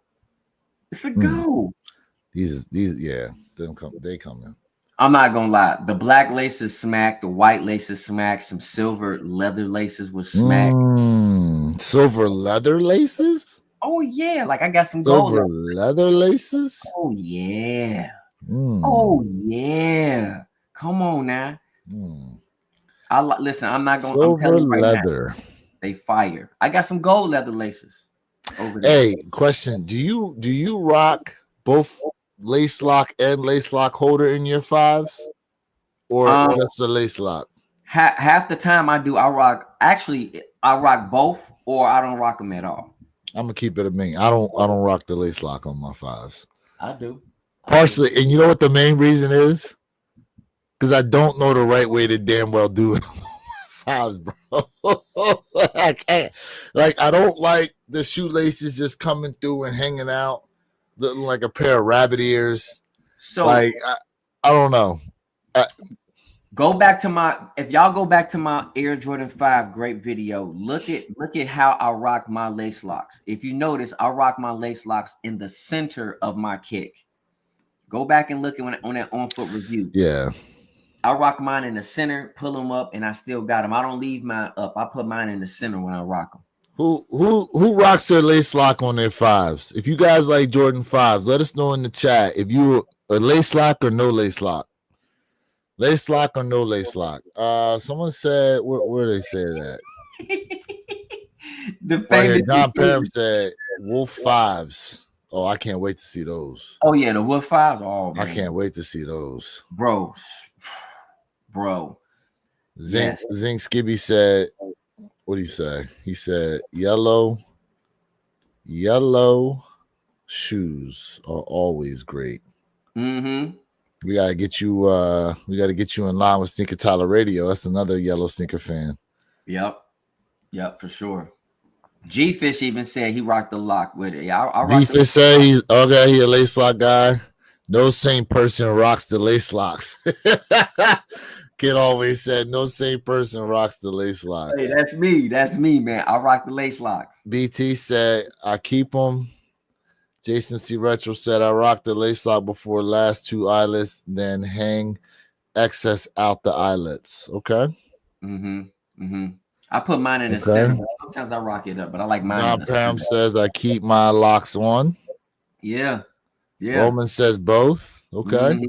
These yeah, they come in. I'm not gonna lie. The black laces smack, the white laces smack, some silver leather laces was smack. Silver leather laces? Oh yeah, like I got some silver gold leather laces. Oh yeah. Oh yeah. Come on now. Listen. I'm not gonna. Silver I'm telling you right leather. Now, they fire. I got some gold leather laces over there. Hey, question: Do you rock both lace lock and lace lock holder in your 5s, or just a lace lock? Half the time I do. I rock both, or I don't rock them at all. I'm gonna keep it a minute. I don't rock the lace lock on my 5s. I do. Partially, and you know what the main reason is? Because I don't know the right way to damn well do it on my 5s, bro. I can't. Like, I don't like the shoelaces just coming through and hanging out, looking like a pair of rabbit ears. So, like, I don't know. If y'all go back to my Air Jordan 5 great video, look at how I rock my lace locks. If you notice, I rock my lace locks in the center of my kick. Go back and look at on that on-foot review. Yeah. I rock mine in the center, pull them up, and I still got them. I don't leave mine up. I put mine in the center when I rock them. Who rocks their lace lock on their 5s? If you guys like Jordan 5s, let us know in the chat if you a lace lock or no lace lock. Lace lock or no lace lock? Someone said where they say that? The famous John Parham said Wolf 5s. Oh, I can't wait to see those. Oh yeah, the Wolf 5s. Oh man. I can't wait to see those. Bro. Zink Skibby said, what did he say? He said yellow shoes are always great. Mm-hmm. We gotta get you in line with Sneaker Tyler Radio. That's another yellow sneaker fan. Yep, for sure. G-Fish even said he rocked the lock with it. G-Fish said he a lace lock guy. No same person rocks the lace locks. Kid always said no same person rocks the lace locks. Hey, that's me, man. I rock the lace locks. BT said I keep them. Jason C. Retro said I rock the lace lock before last 2 eyelets, then hang excess out the eyelets. Okay. I put mine in the center. Sometimes I rock it up, but I like mine. Pam says I keep my locks on. Yeah. Roman says both. Okay.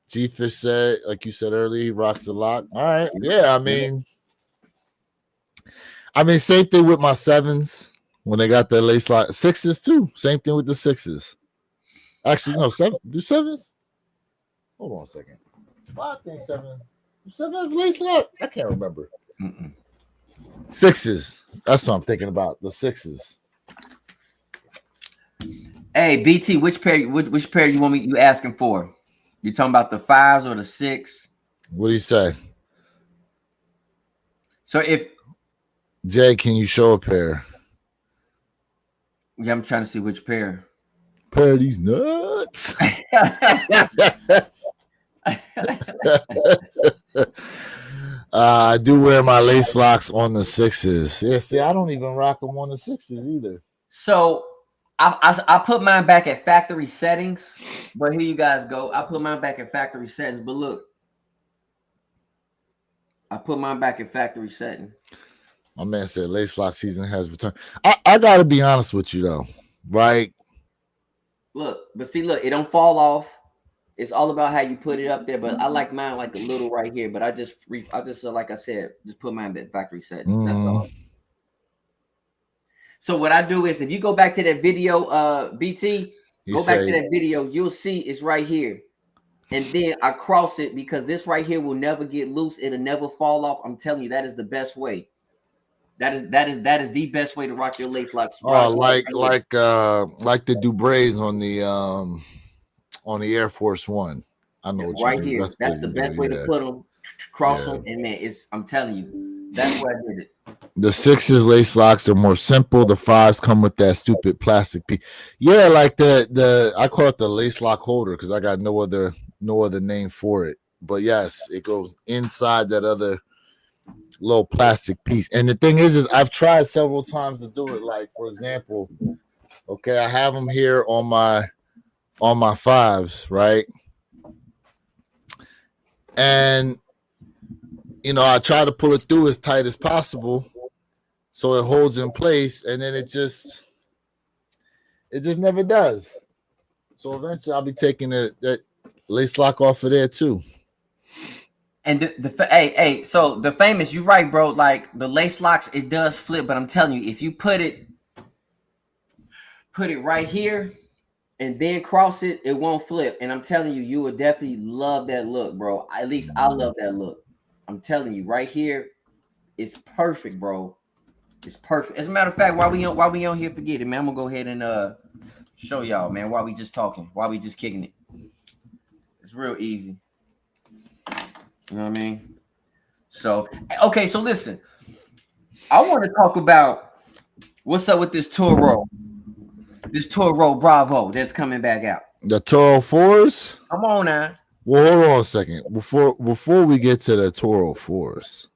G-Fish said, like you said earlier, he rocks the lock. All right. Yeah, I mean, same thing with my 7s when they got their lace lock. 6s too. Same thing with the 6s. Actually, no, 7. Do 7s? Hold on a second. Well, I think 7s. 7s have lace lock? I can't remember. 6s. That's what I'm thinking about. The 6s. Hey, BT, which pair you asking for? You talking about the 5s or the 6? What do you say? So if Jay, can you show a pair? Yeah, I'm trying to see which pair. Pair of these nuts. I do wear my lace locks on the 6s. Yeah, see, I don't even rock them on the 6s either. So I put mine back at factory settings, but here you guys go. I put mine back at factory settings, but look, I put mine back at factory setting. My man said lace lock season has returned. I gotta be honest with you though, right? Look, but see, look, it don't fall off. It's all about how you put it up there. But I like mine like a little right here. But I just like I said, just put mine at factory settings. That's all. So what I do is, if you go back to that video, BT, go back to that video, you'll see it's right here. And then I cross it because this right here will never get loose. It'll never fall off. I'm telling you, that is the best way. That is the best way to rock your lace locks. Oh, like the Dubrays on the Air Force One. I know what right here. That's the best way to put them, cross them, and man, I'm telling you, that's where I did it. The 6s lace locks are more simple. The 5s come with that stupid plastic piece. Yeah, like the I call it the lace lock holder because I got no other name for it. But yes, it goes inside that other little plastic piece. And the thing is I've tried several times to do it. Like, for example, okay, I have them here on my 5s, right? And you know, I try to pull it through as tight as possible so it holds in place, and then it just never does. So eventually I'll be taking that lace lock off of there too. And so the famous, you're right, bro. Like the lace locks, it does flip, but I'm telling you, if you put it right here and then cross it, it won't flip. And I'm telling you, you would definitely love that look, bro. At least I love that look. I'm telling you, right here, it's perfect, bro. It's perfect. As a matter of fact, while we on here, forget it, man. I'm gonna go ahead and show y'all, man. While we just talking, while we just kicking it, it's real easy. You know what I mean? So okay, so listen, I want to talk about what's up with this Toro Bravo that's coming back out. The Toro 4s. Come on now. Well, hold on a second. Before we get to the Toro 4s,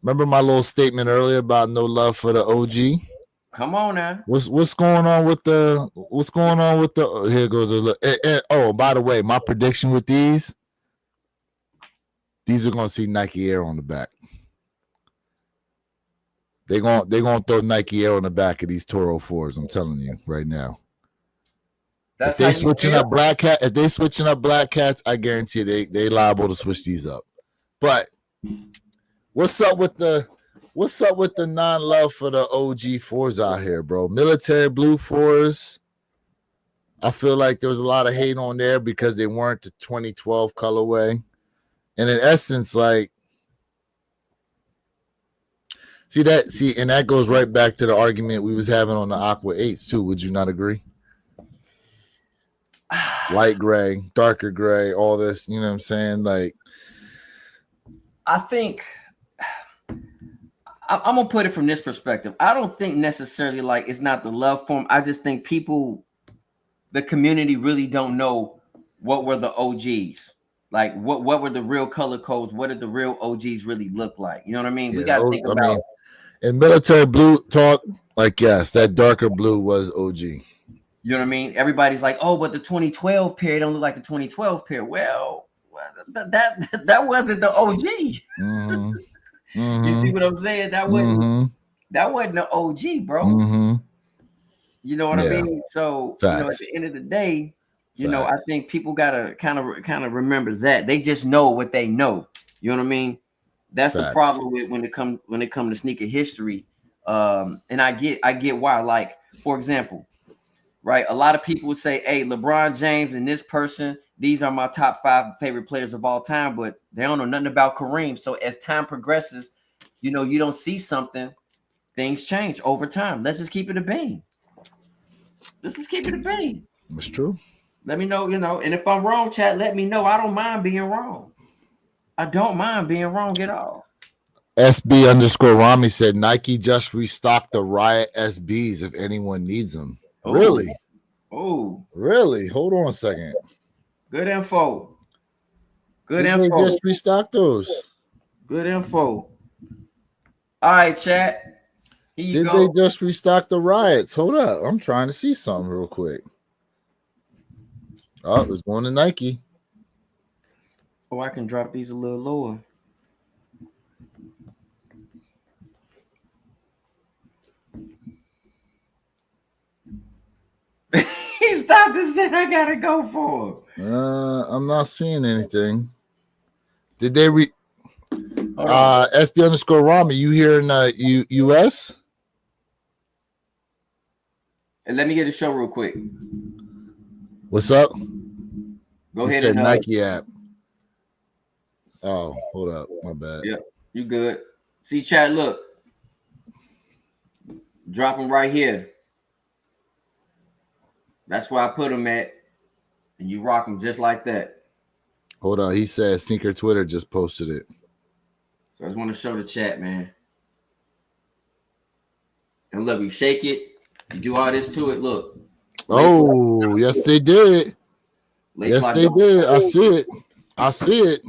remember my little statement earlier about no love for the OG? Come on now. What's going on with the here goes a look. Oh, by the way, my prediction with these are gonna see Nike Air on the back. They're gonna throw Nike Air on the back of these Toro 4s. I'm telling you right now. If they switching up black cats, I guarantee they liable to switch these up. But what's up with the non-love for the OG 4s out here, bro? Military blue 4s. I feel like there was a lot of hate on there because they weren't the 2012 colorway. And in essence, like, and that goes right back to the argument we was having on the Aqua 8s too. Would you not agree? Light gray, darker gray, all this, you know what I'm saying? Like, I think I'm gonna put it from this perspective. I don't think necessarily like it's not the love for them. I just think the community really don't know what were the OGs. Like what were the real color codes? What did the real OGs really look like? You know what I mean? Yeah, we gotta think about. I mean, in military blue talk, like, yes, that darker blue was OG. You know what I mean? Everybody's like, oh, but the 2012 pair don't look like the 2012 pair. Well, that wasn't the OG. Mm-hmm. You see what I'm saying? That wasn't the OG, bro. Mm-hmm. You know what I mean? So you know, at the end of the day, you know, I think people gotta kind of remember that they just know what they know. You know what I mean? That's the problem with when it comes to sneaker history. And I get why. Like, for example, right? A lot of people would say, hey, LeBron James and this person, these are my top 5 favorite players of all time, but they don't know nothing about Kareem. So as time progresses, you know, you don't see something, things change over time. Let's just keep it a bean. Let's just keep it a bean. It's true. Let me know, you know, and if I'm wrong, chat, let me know. I don't mind being wrong. I don't mind being wrong at all. SB_Rami said Nike just restocked the Riot SBs if anyone needs them. Ooh. Really? Oh, really? Hold on a second. Good info. They just restocked those. Good info. All right, chat. Here you Did they go. just restock the riots? Hold up. I'm trying to see something real quick. Oh, it's going to Nike. Oh, I can drop these a little lower. He stopped and said, I gotta go for him. I'm not seeing anything. Did they Hold on. SB underscore Rami, you here in US? And let me get the show real quick. What's up? Go He ahead said and Nike app. Oh, hold up. My bad. yeah, you good. See, chat, look. Drop them right here. That's where I put them at. And you rock them just like that. Hold on. He said Sneaker Twitter just posted it. So I just want to show the chat, man. And look, you shake it. You do all this to it. Look. Oh, yes, they did. Yes, they did. I see it. I see it.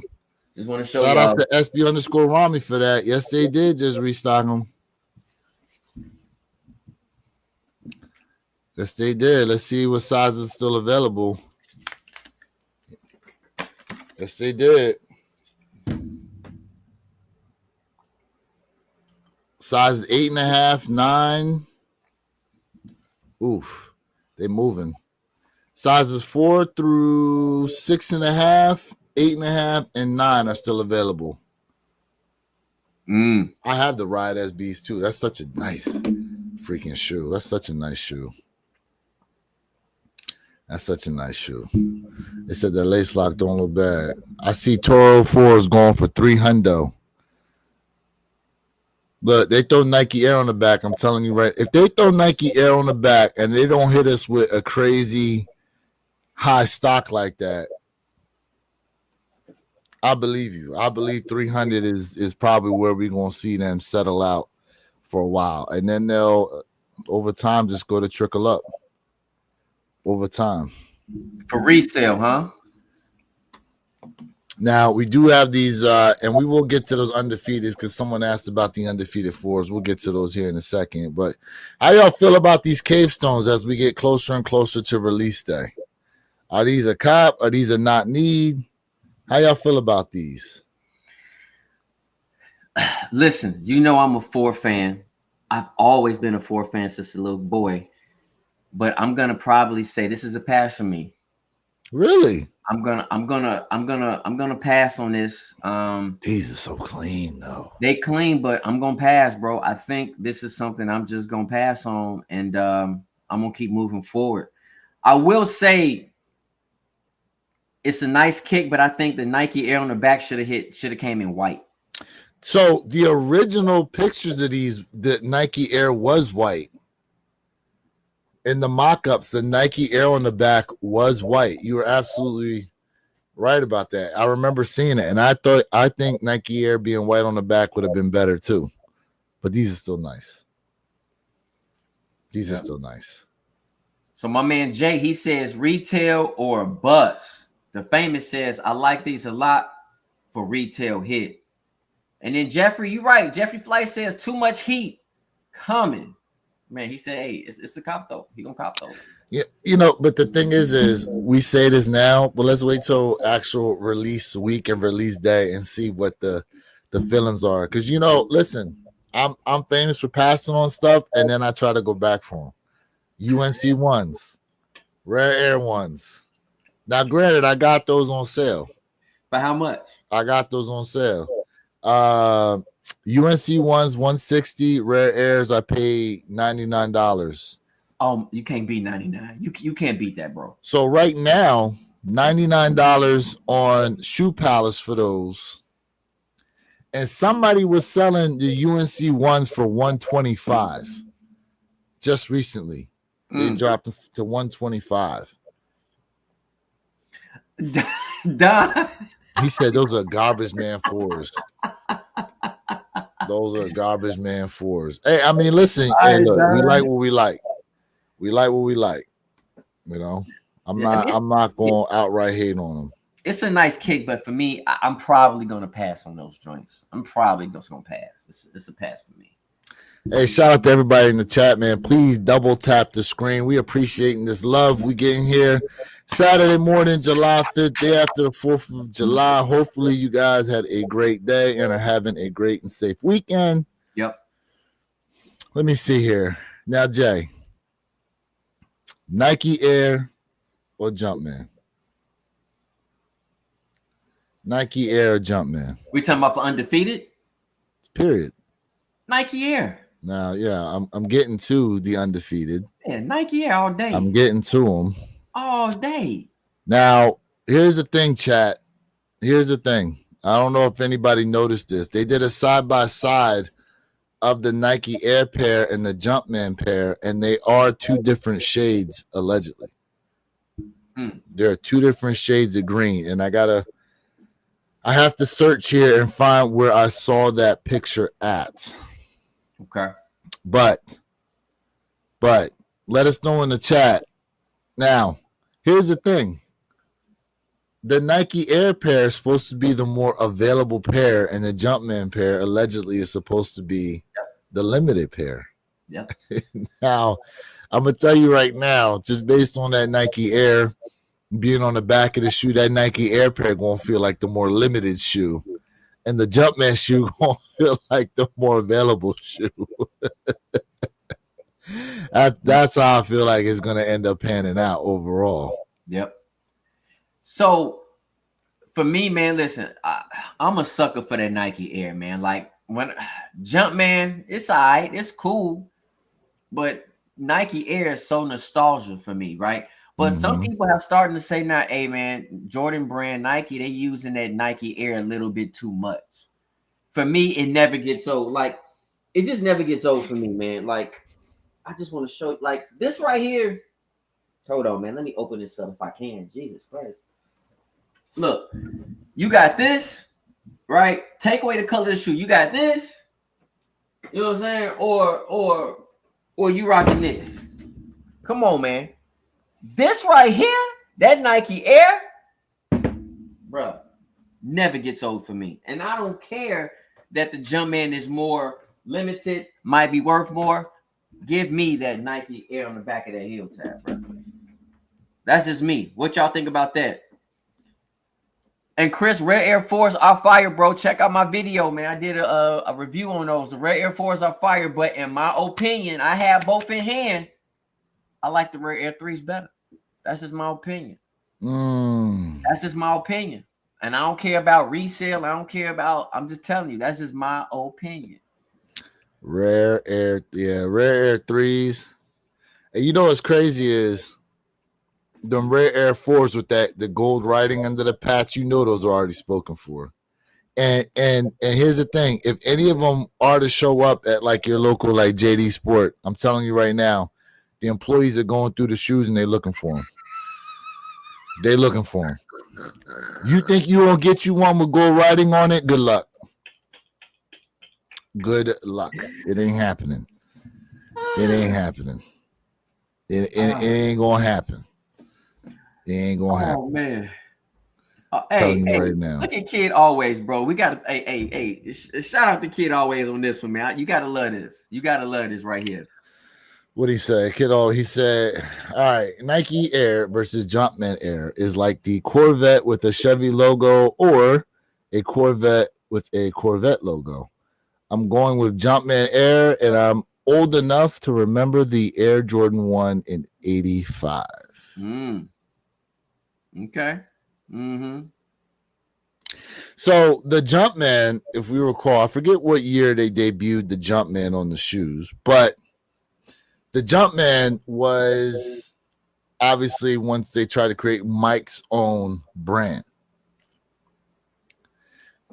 Just want to show Shout y'all. out to SB underscore Rami for that. Yes, they did just restock them. Yes, they did. Let's see what size is still available. Yes, they did. Size 8.5, 9. Oof, they moving. Sizes 4 through 6.5, 8.5, and 9 are still available. I have the Riot SBs too. That's such a nice freaking shoe. That's such a nice shoe. That's such a nice shoe. They said the lace lock don't look bad. I see Toro 4s going for $300. Look, they throw Nike Air on the back. I'm telling you right. If they throw Nike Air on the back and they don't hit us with a crazy high stock like that, I believe you. I believe 300 is probably where we're going to see them settle out for a while. And then they'll, over time, just go to trickle up. Over time. For resale, huh? Now, we do have these, and we will get to those undefeated because someone asked about the undefeated 4s. We'll get to those here in a second. But how y'all feel about these cave stones as we get closer and closer to release day? Are these a cop? Are these a not need? How y'all feel about these? Listen, you know I'm a 4 fan. I've always been a 4 fan since a little boy. But I'm gonna probably say this is a pass for me. Really? I'm gonna pass on this. These are so clean though. They clean, but I'm gonna pass, bro. I think this is something I'm just gonna pass on, and I'm gonna keep moving forward. I will say it's a nice kick, but I think the Nike Air on the back should have came in white. So the original pictures of these, the Nike Air was white. In the mock-ups, the Nike Air on the back was white. You were absolutely right about that. I remember seeing it, and I think Nike Air being white on the back would have been better too. But these are still nice. These are still nice. So my man Jay, he says retail or bust. The famous says I like these a lot for retail hit. And then Jeffrey, you're right. Jeffrey Flight says too much heat coming. Man, he said, hey, it's a cop though. He gonna cop though. Yeah, but the thing is we say this now, but let's wait till actual release week and release day and see what the feelings are. Because listen, I'm famous for passing on stuff, and then I try to go back for them. UNC ones, Rare Air ones. Now, granted, I got those on sale. For how much? I got those on sale. UNC ones, $160. Rare Airs, I paid $99. You can't beat 99. You can't beat that, bro. So right now, $99 on Shoe Palace for those. And somebody was selling the UNC ones for $125 just recently. They dropped to $125. Don. He said those are garbage man 4s. Those are garbage man 4s. Hey, I mean, listen, hey, look, we like what we like. We like what we like. I'm not going outright hating on them. it's a nice kick, but for me, I'm probably gonna pass on those joints. I'm probably just gonna pass. It's a pass for me. Hey, shout out to everybody in the chat, man. Please double tap the screen. We appreciating this love we getting here. Saturday morning, July 5th, day after the 4th of July. Hopefully you guys had a great day and are having a great and safe weekend. Yep. Let me see here. Now, Jay, Nike Air or Jumpman? Nike Air or Jumpman? We talking about for undefeated? Period. Nike Air. Now, yeah, I'm getting to the undefeated. Yeah, Nike Air all day. I'm getting to them. All day. Now, here's the thing, chat. Here's the thing. I don't know if anybody noticed this. They did a side-by-side of the Nike Air pair and the Jumpman pair, and they are two different shades, allegedly. There are two different shades of green, and I have to search here and find where I saw that picture at. Okay. But let us know in the chat. Now, here's the thing. The Nike Air pair is supposed to be the more available pair, and the Jumpman pair allegedly is supposed to be the limited pair. Yep. Now, I'm going to tell you right now, just based on that Nike Air being on the back of the shoe, that Nike Air pair going to feel like the more limited shoe. And the Jumpman shoe going to feel like the more available shoe. That's how I feel like it's going to end up panning out overall. Yep. So, for me, man, listen, I'm a sucker for that Nike Air, man. Like, when Jumpman, it's all right, it's cool. But Nike Air is so nostalgia for me, right? But some people have started to say now, hey, man, Jordan brand Nike, they using that Nike Air a little bit too much. For me, it never gets old. Like, it just never gets old for me, man. Like, I just want to show you, like, this right here. Hold on, man. Let me open this up if I can. Jesus Christ. Look, you got this, right? Take away the color of the shoe. You got this. You know what I'm saying? Or you rocking this. Come on, man. This right here, that Nike Air, bro, never gets old for me. And I don't care that the Jumpman is more limited, might be worth more. Give me that Nike Air on the back of that heel tab, bro. That's just me. What y'all think about that? And Chris, Rare Air Force are fire, bro. Check out my video, man. I did a review on those. The Rare Air Force are fire, but in my opinion, I have both in hand. I like the Rare Air 3s better. That's just my opinion. That's just my opinion. And I don't care about resale. I don't care about, I'm just telling you, that's just my opinion. Rare Air 3s. And you know what's crazy is them Rare Air 4s with the gold writing under the patch, you know those are already spoken for. And here's the thing. If any of them are to show up at like your local like JD Sport, I'm telling you right now, the employees are going through the shoes and they're looking for them. They're looking for them. You think you gonna get you one with gold writing on it? Good luck. Good luck. It ain't happening. It ain't happening. It ain't gonna happen. It ain't gonna happen. Oh man. Hey, right now. Look at Kid Always, bro. We got hey, shout out to Kid Always on this one, man. You gotta love this. You gotta love this right here. What'd he say? Kiddo, he said, all right, Nike Air versus Jumpman Air is like the Corvette with a Chevy logo or a Corvette with a Corvette logo. I'm going with Jumpman Air, and I'm old enough to remember the Air Jordan 1 in 85. Okay. So the Jumpman, if we recall, I forget what year they debuted the Jumpman on the shoes, but the Jumpman was obviously once they tried to create Mike's own brand.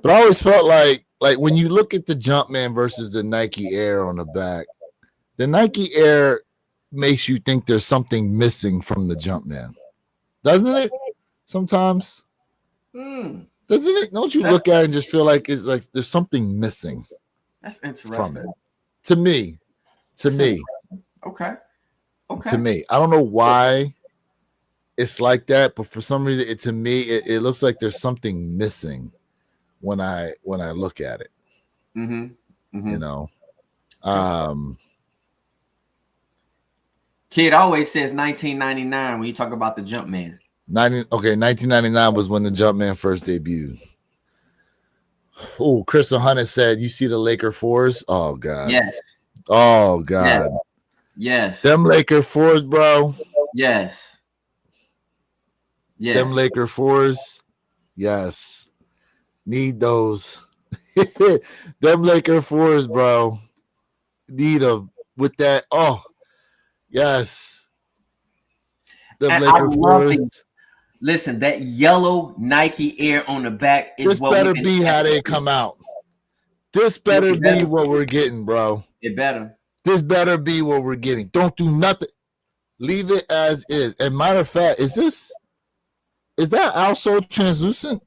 But I always felt like when you look at the Jumpman versus the Nike Air on the back, the Nike Air makes you think there's something missing from the Jumpman. Doesn't it? Sometimes. Doesn't it? Don't you look at it and just feel like it's like there's something missing? That's interesting. From it. To me. Okay. To me. I don't know why it's like that, but for some reason, to me, it looks like there's something missing when I look at it. You know, Kid always says 1999 when you talk about the Jumpman. 1999 was when the Jumpman first debuted. Oh, Crystal Hunter said, "You see the Laker fours? Oh God, yes. Oh God, yes. Them Laker fours, bro. Yes. Them Laker fours. Yes, need those. Them Laker fours, bro. Need them with that. Oh, yes. Them Laker fours. Listen, that yellow Nike Air on the back is this what better be how they come out. This better be what we're getting, bro. It better. This better be what we're getting. Don't do nothing. Leave it as is. And matter of fact, is that outsole translucent?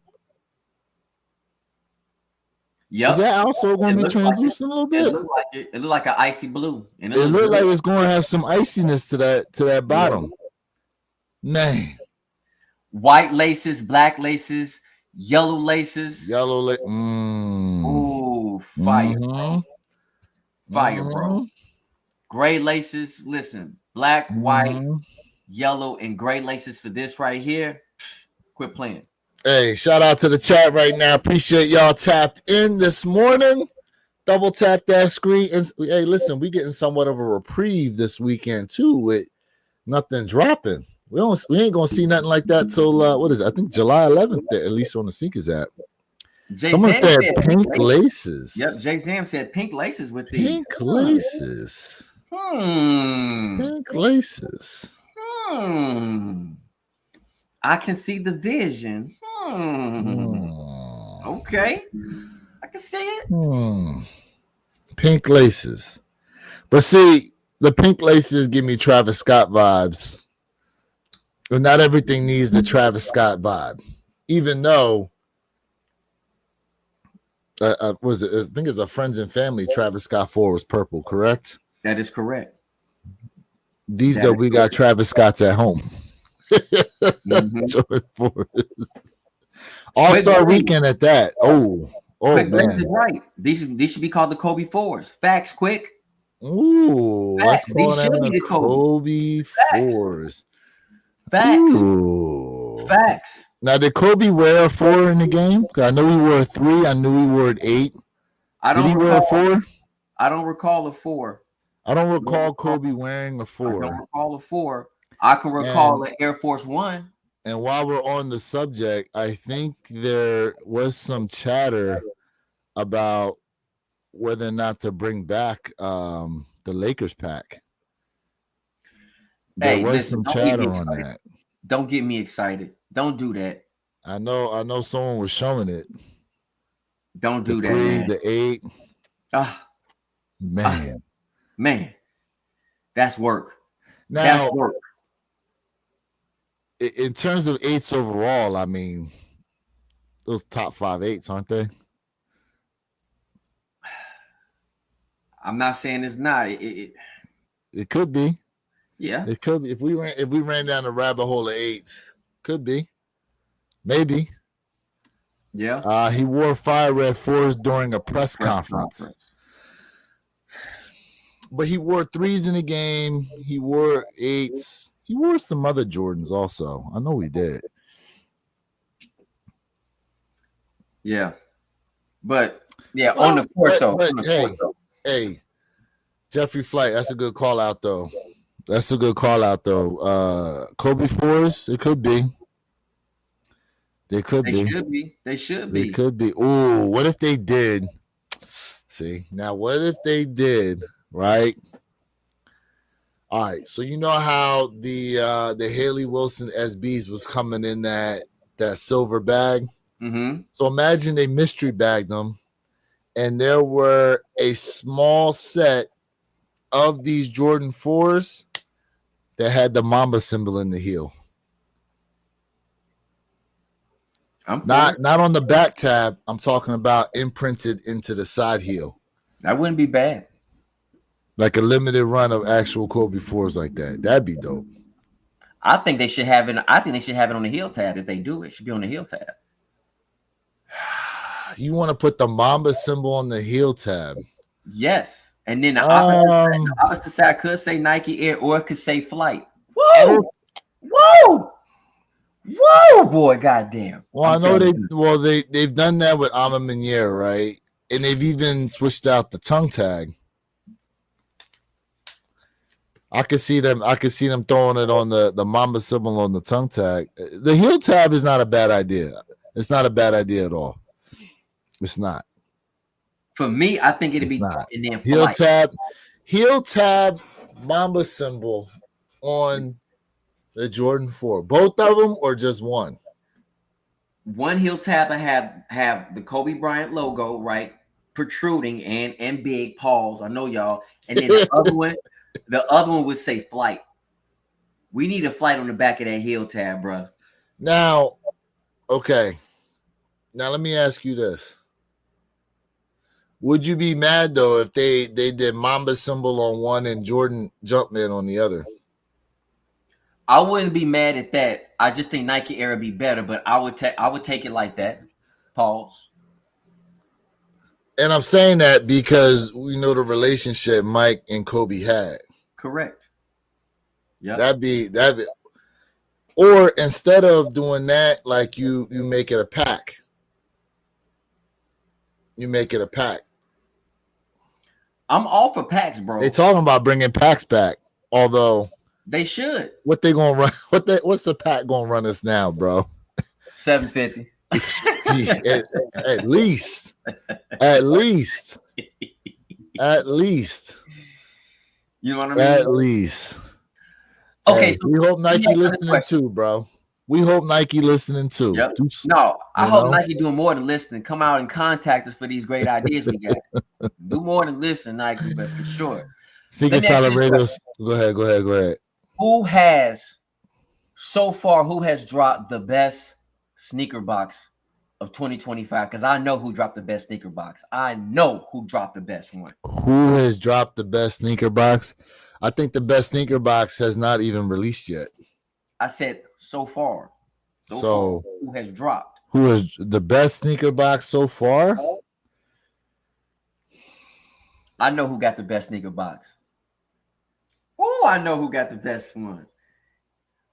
Yep. Is that outsole going to be translucent a little bit? It looked like an icy blue. And it looked like it's going to have some iciness to that bottom. Man. White laces, black laces, yellow laces. Ooh, fire. Fire, bro. Gray laces. Listen, black, white, yellow, and gray laces for this right here. Quit playing. Hey, shout out to the chat right now. Appreciate y'all tapped in this morning. Double tap that screen. And hey, listen, we getting somewhat of a reprieve this weekend too with nothing dropping. We ain't gonna see nothing like that till what is it? I think July 11th, at least on the Sneakers app. Someone said pink laces. Yep, Jay Zam said pink laces with these. Pink laces. Pink laces. I can see the vision. Okay. I can see it. Pink laces. But see, the pink laces give me Travis Scott vibes. But not everything needs the Travis Scott vibe. Even though I think it's a Friends and Family Travis Scott 4 was purple, correct? That is correct. These that we got Travis Scott's at home. Jordan 4. All-Star weekend at that. Oh Quick, man. Is right. These should be called the Kobe 4s. Facts, Quick. Ooh, Facts. These should be the Kobe 4s. Facts. Ooh. Facts. Now, did Kobe wear a 4 in the game? I know he wore a 3. I knew he wore an 8. Did he wear a 4? I don't recall a 4. I don't recall Kobe wearing a 4. I don't recall a 4. I can recall an Air Force 1. And while we're on the subject, I think there was some chatter about whether or not to bring back the Lakers pack. There was some chatter on that. Don't get me excited. Don't do that. I know someone was showing it. Don't do that. 3, man. The 8. Man. That's work. Now, that's work. In terms of 8s overall, I mean, those top 5 8s, aren't they? I'm not saying it's not. It could be. Yeah, it could be. If we ran down the rabbit hole of 8s, could be. Maybe. Yeah. He wore fire red 4s during a press conference. But he wore 3s in the game. He wore 8s. He wore some other Jordans also. I know he did. Yeah. But yeah, on the court though. Hey, Jeffrey Flight, that's a good call out though. Kobe 4s, it could be. They should be. Oh, what if they did? See, now what if they did, right? All right, so you know how the Haley Wilson SBs was coming in that silver bag? Mm-hmm. So imagine they mystery bagged them, and there were a small set of these Jordan 4s that had the Mamba symbol in the heel. Not on the back tab. I'm talking about imprinted into the side heel. That wouldn't be bad. Like a limited run of actual Kobe 4s like that. That'd be dope. I think they should have it. I think they should have it on the heel tab. If they do, it should be on the heel tab. You want to put the Mamba symbol on the heel tab? Yes, and then the opposite side could say Nike Air, or it could say Flight. Whoa, boy, goddamn. Well, I know they've done that with Ama Meniere, right? And they've even switched out the tongue tag. I could see them throwing it on the Mamba symbol on the tongue tag. The heel tab is not a bad idea. It's not a bad idea at all. It's not. For me, I think it'd be and then heel tab, Mamba symbol on the Jordan 4. Both of them or just one? One heel tab have the Kobe Bryant logo, right, protruding and big paws. I know y'all. And then the other one would say Flight. We need a Flight on the back of that heel tab, bro. Now, okay. Now let me ask you this. Would you be mad though if they did Mamba symbol on one and Jordan Jumpman on the other? I wouldn't be mad at that. I just think Nike Air would be better, but I would take it like that. Pause. And I'm saying that because we know the relationship Mike and Kobe had. Correct. Yeah. That'd be. Or instead of doing that, like you make it a pack. You make it a pack. I'm all for packs, bro. They talking about bringing packs back, although they should. What they gonna run? What's the pack gonna run us now, bro? $750. at least. You know what I mean? At least. Okay, so we hope Nike listening too, bro. We hope Nike listening too. Yep. No, I hope Nike doing more than listening. Come out and contact us for these great ideas we got. Do more than listen, Nike, but for sure. Secret Talent Radio. Go ahead. Who has dropped the best sneaker box of 2025? Because I know who dropped the best sneaker box. I know who dropped the best one. Who has dropped the best sneaker box? I think the best sneaker box has not even released yet. I said so far. So far, who has dropped? Who is the best sneaker box so far? I know who got the best sneaker box. Oh, I know who got the best ones.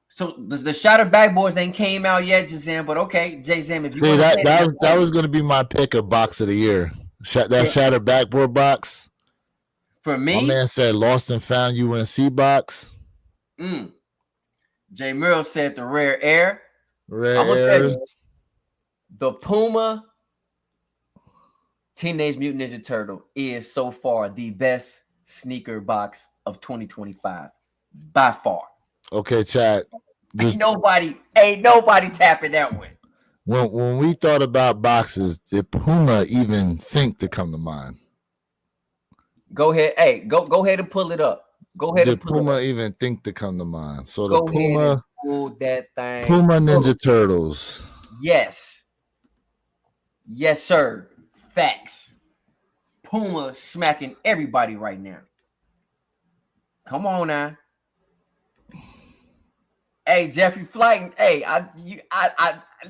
So the Shattered Backboards ain't came out yet, Jazam, but okay, Jazam, if you want that was going to be my pick of box of the year. Shattered Backboard box. For me, my man said Lost and Found UNC box. Jay Merrill said the Rare Air. I'm gonna tell you, the Puma Teenage Mutant Ninja Turtle is so far the best sneaker box of 2025 by far. Okay, chat. Ain't nobody tapping that one. When we thought about boxes, did Puma even think to come to mind? Go ahead. Hey, go ahead and pull it up. Go ahead and pull Puma it up. even think to come to mind? So go the Puma, ahead and pull that thing. Puma Ninja Turtles. Yes, sir. Facts. Puma smacking everybody right now. Come on now. Hey, Jeffrey Flighton. Hey, I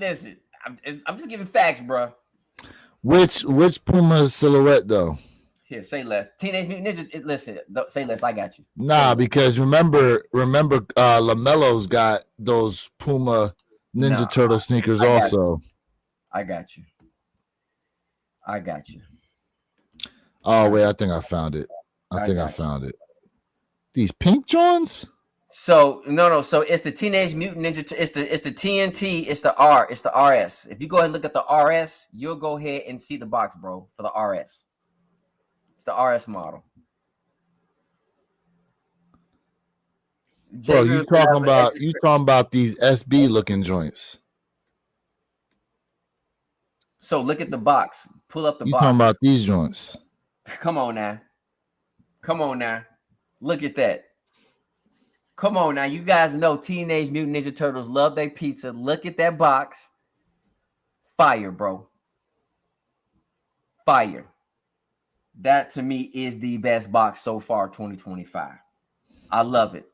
listen. I'm just giving facts, bro. Which Puma silhouette though? Here, say less. Teenage Mutant Ninja. Listen, say less. I got you. Nah, because remember, LaMelo's got those Puma Ninja Turtle sneakers also. I got you. Oh wait, I think I found it. I found it. These pink Johns. So no. So it's the Teenage Mutant Ninja. It's the TNT. It's the RS. If you go ahead and look at the RS, you'll go ahead and see the box, bro, for the RS. It's the RS model. Bro, you talking about these SB looking joints. So look at the box. Pull up the box. You talking about these joints. Come on now. Look at that. Come on now. You guys know Teenage Mutant Ninja Turtles love their pizza. Look at that box. Fire, bro. Fire. That to me is the best box so far 2025. I love it.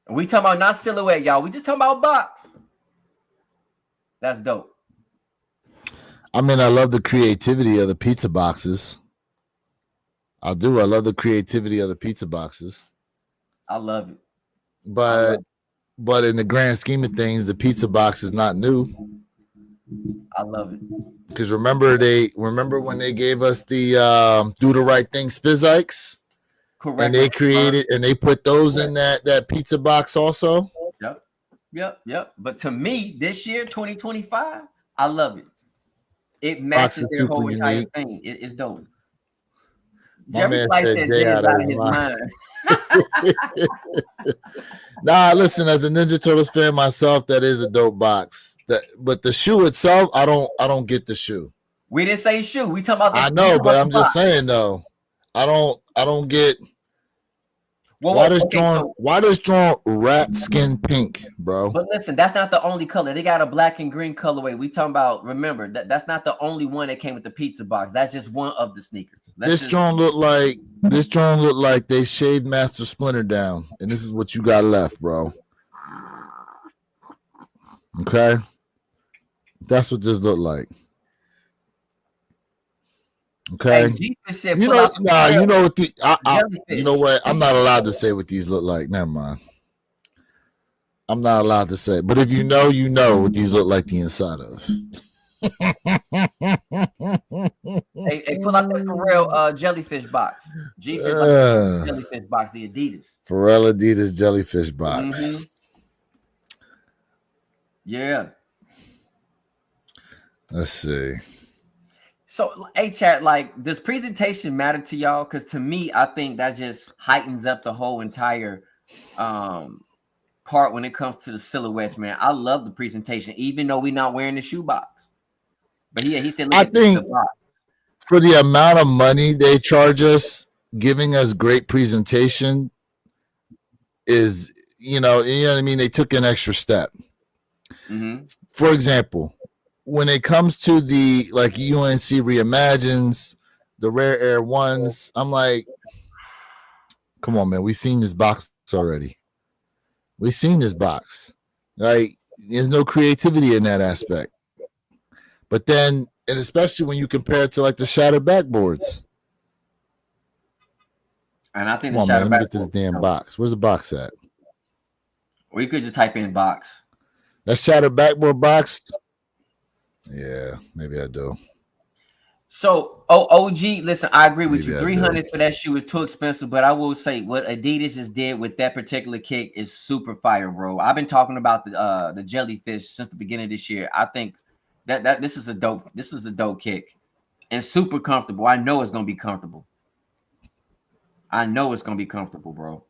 We talking about not silhouette, y'all. We just talking about box. That's dope. I mean, I love the creativity of the pizza boxes. I do. I love the creativity of the pizza boxes. I love it. But in the grand scheme of things, the pizza box is not new. I love it. Because remember when they gave us the Do the Right Thing Spizikes? Correct. And they created and they put those in that pizza box also. Yep. But to me, this year, 2025, I love it. It matches their whole entire thing. It's dope. Jerry Slice said Jay is out of his mind. Nah, listen, as a Ninja Turtles fan myself, that is a dope box. But the shoe itself, I don't get the shoe. We didn't say shoe. We talking about I know, but I'm just saying though. I don't get why does drawn rat skin pink, bro? But listen, that's not the only color. They got a black and green colorway. We talking about, remember, that's not the only one that came with the pizza box. That's just one of the sneakers. This drawing looked like they shaved Master Splinter down, and this is what you got left, bro. Okay? That's what this looked like. Okay. Hey, you know what? I'm not allowed to say what these look like. Never mind. I'm not allowed to say. But if you know what these look like the inside of. Hey, pull out the Pharrell jellyfish box. Jellyfish box, the Adidas. Pharrell Adidas jellyfish box. Mm-hmm. Yeah. Let's see. So, hey, chat, like, does presentation matter to y'all? Because to me, I think that just heightens up the whole entire part when it comes to the silhouettes, man. I love the presentation, even though we're not wearing the shoe box. But he said, I think for the amount of money they charge us, giving us great presentation is, you know what I mean? They took an extra step. Mm-hmm. For example, when it comes to the like UNC Reimagines, the Rare Air Ones, I'm like, come on, man. We've seen this box already. We've seen this box. Like, there's no creativity in that aspect. But then, and especially when you compare it to like the shattered backboards. And I think come on, man, let me get to this damn box. Where's the box at? Or you could just type in box. That shattered backboard box. Yeah, maybe I do. So, OG, listen, I agree with you. $300 for that shoe is too expensive, but I will say what Adidas just did with that particular kick is super fire, bro. I've been talking about the jellyfish since the beginning of this year. I think that this is a dope kick and super comfortable. I know it's gonna be comfortable. Bro.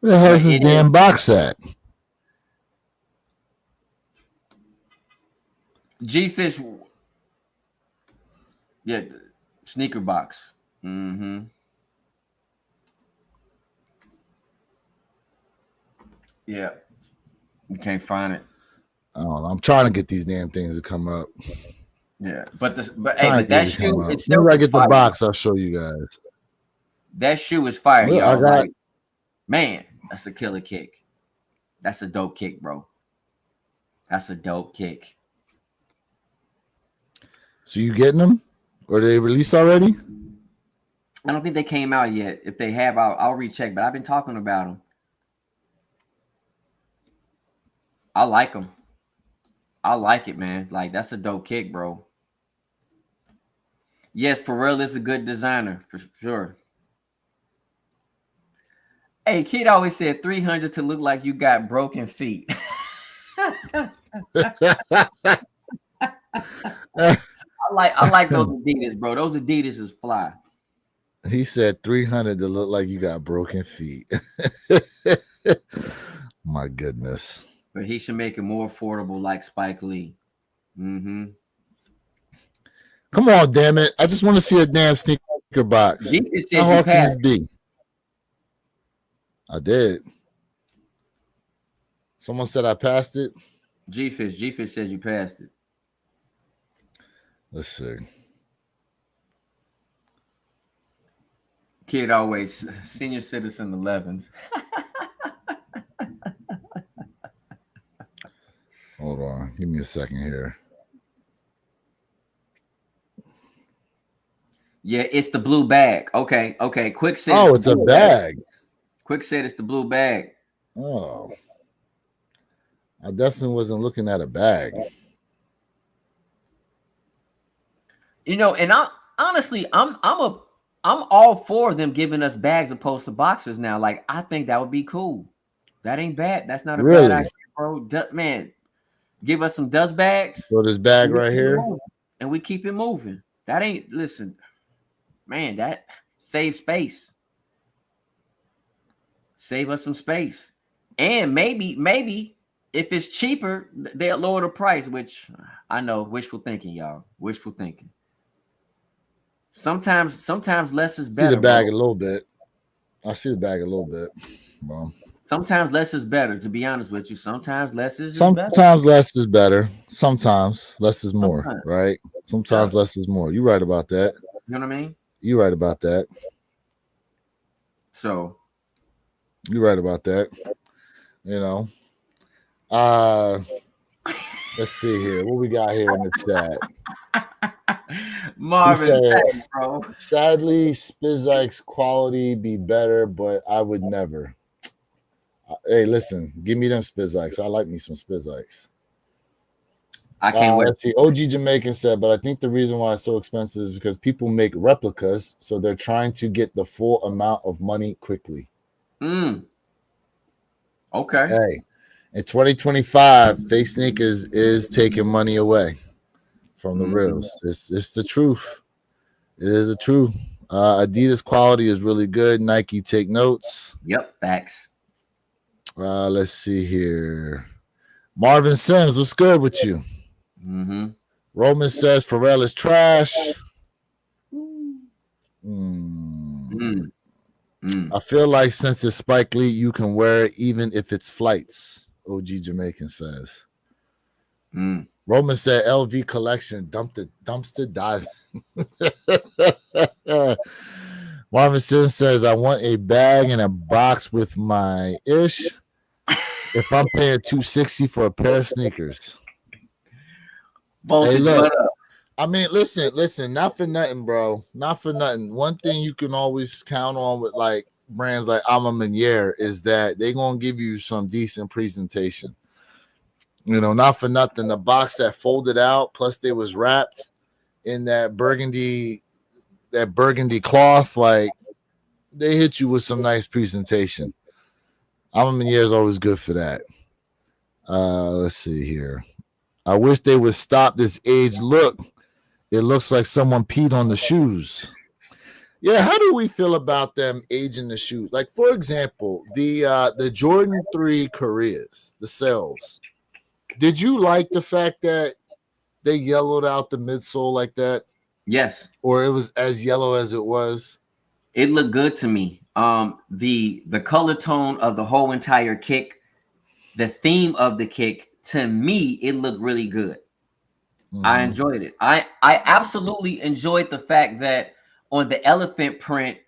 Where the hell is this damn box at? G-Fish, yeah, sneaker box. Mm-hmm. Yeah, you can't find it. I don't know. I'm trying to get these damn things to come up. Yeah, but that shoe, it's still. Whenever I get the box, I'll show you guys. That shoe is fire, y'all. Man, that's a killer kick. That's a dope kick, bro. That's a dope kick. So you getting them? Or they released already? I don't think they came out yet. If they have, I'll recheck. But I've been talking about them. I like them. I like it, man. Like, that's a dope kick, bro. Yes, Pharrell is a good designer for sure. Hey, kid always said 300 to look like you got broken feet. I like those Adidas, bro. Those Adidas is fly. He said 300 to look like you got broken feet. My goodness. But he should make it more affordable like Spike Lee. Mm-hmm. Come on, damn it. I just want to see a damn sneaker box. How hard can this be? I did. Someone said I passed it. G-Fish says you passed it. Let's see. Kid always senior citizen 11s. on. Give me a second here. Yeah, it's the blue bag. Okay. Quick said. Oh, it's a bag. Quick said it's the blue bag. Oh, I definitely wasn't looking at a bag. You know, and I'm all for them giving us bags opposed to boxes now. Like, I think that would be cool. That ain't bad. That's not a bad idea, bro. Man, give us some dust bags. So this bag right here, and we keep it moving. That ain't, listen, man, that saves space. Save us some space. And maybe if it's cheaper, they'll lower the price, which I know, wishful thinking, y'all. Wishful thinking. Sometimes less is better. See the bag a little bit. I see the bag a little bit. Well, sometimes less is better, to be honest with you. Sometimes less is better. Sometimes less is better. Sometimes less is more, right? Sometimes less is more. You're right about that. You know what I mean? You're right about that. So you're right about that. You know. Let's see here. What we got here in the chat? Marvin, said, bro. Sadly, Spizike's quality be better, but I would never. Hey, listen, give me them Spizikes. I like me some Spizikes. I can't wait. Let's see. OG Jamaican said, but I think the reason why it's so expensive is because people make replicas, so they're trying to get the full amount of money quickly. Okay. Hey, in 2025, fake sneakers is taking money away from the reals. It's the truth. It is the truth. Adidas quality is really good. Nike, take notes. Yep, facts. Let's see here. Marvin Sims, what's good with you? Roman says Pharrell is trash. I feel like since it's Spike Lee, you can wear it even if it's flights. OG Jamaican says. Roman said LV collection dumpster dive. Marvin Sims says I want a bag and a box with my ish. If I'm paying $260 for a pair of sneakers. Hey, look. I mean, listen, not for nothing, bro. Not for nothing. One thing you can always count on with like brands like Alma Maniere is that they're gonna give you some decent presentation. You know, not for nothing. The box that folded out, plus they was wrapped in that burgundy cloth, like they hit you with some nice presentation. Alma Maniere is always good for that. Let's see here. I wish they would stop this age look. It looks like someone peed on the shoes. Yeah, how do we feel about them aging the shoes? Like, for example, the Jordan 3 Koreas, the sales. Did you like the fact that they yellowed out the midsole like that? Yes. Or it was as yellow as it was? It looked good to me. The color tone of the whole entire kick, the theme of the kick, to me, it looked really good. I enjoyed it. I absolutely enjoyed the fact that on the elephant print,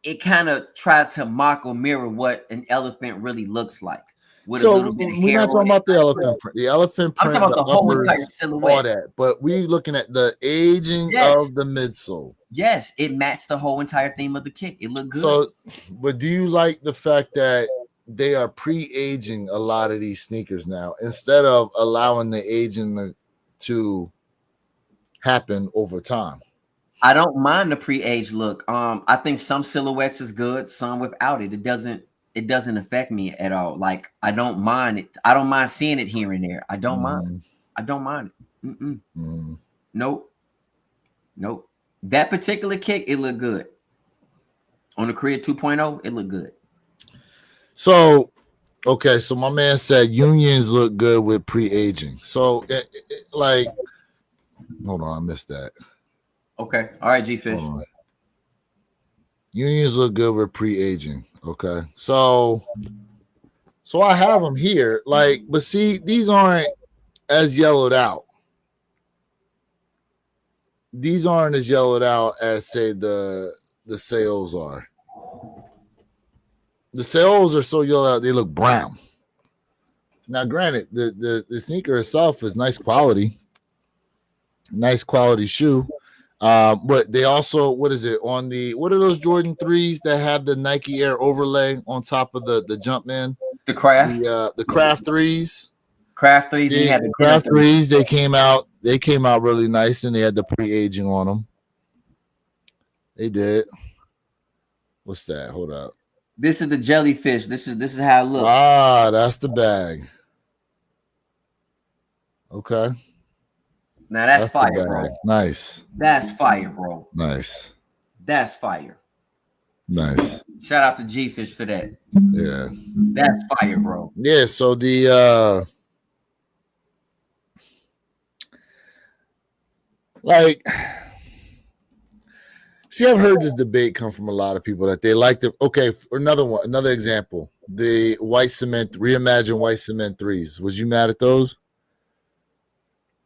it kind of tried to mock or mirror what an elephant really looks like. With so a little bit of we're hair not talking about the elephant print. The elephant print, I'm talking about the whole uppers, entire silhouette. All that. But we looking at the aging of the midsole. Yes, it matched the whole entire theme of the kick. It looked good. So, but do you like the fact that they are pre-aging a lot of these sneakers now instead of allowing the aging to happen over time? I don't mind the pre-age look. I think some silhouettes is good, some without it. It doesn't affect me at all. Like, I don't mind it. I don't mind seeing it here and there. I don't mind. I don't mind it. Nope. That particular kick, it looked good. On the Korea 2.0, it looked good. So, okay, so my man said unions look good with pre-aging. So, like, hold on, I missed that. Okay, all right, G-Fish. Unions look good with pre-aging. Okay, so I have them here. Like, but see, these aren't as yellowed out. These aren't as yellowed out as say the sales are. The sales are so yellowed out, they look brown. Now, granted, the sneaker itself is nice quality shoe. But they also, what is it on what are those Jordan 3s that have the Nike Air overlay on top of the Jumpman? The Craft. The Craft 3s. Craft 3s. We had the Craft 3s. They came out really nice, and they had the pre-aging on them. They did. What's that? Hold up. This is the jellyfish. This is how it looks. Ah, that's the bag. Okay. Now that's fire, bro. Nice. That's fire, bro. Nice. That's fire. Nice. Shout out to G-Fish for that. Yeah. That's fire, bro. Yeah, so the see, I've heard this debate come from a lot of people that they like the another example. The white cement, reimagined white cement 3s. Was you mad at those?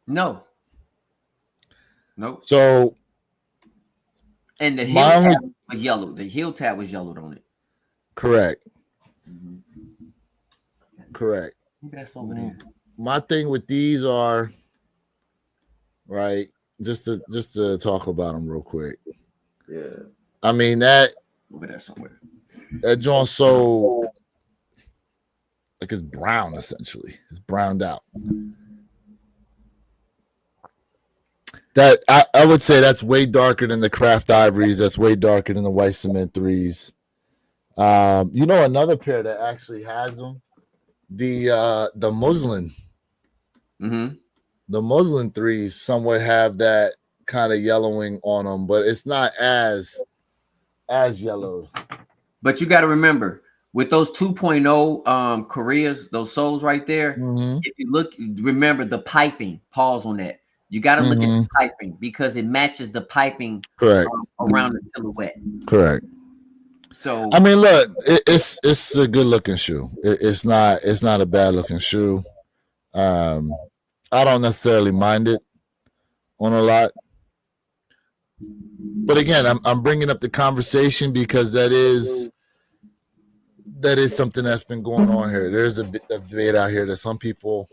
No. Nope. So, and the heel tab was yellow. The heel tab was yellowed on it. Correct. Mm-hmm. Correct. Maybe that's over there. My thing with these are right. Just to talk about them real quick. Yeah. I mean that over there somewhere. That joint so like it's brown essentially. It's browned out. That I would say that's way darker than the Craft Ivories. That's way darker than the white cement 3s. Another pair that actually has them, the muslin. Mm-hmm. The muslin 3s somewhat have that kind of yellowing on them, but it's not as yellowed. But you got to remember, with those 2.0 Koreas, those soles right there, if you look, remember the piping. Pause on that. You got to look at the piping because it matches the piping around the silhouette. Correct. So I mean, look, it's a good looking shoe. It's not a bad looking shoe. I don't necessarily mind it on a lot, but again, I'm bringing up the conversation because that is something that's been going on here. There's a debate out here that some people.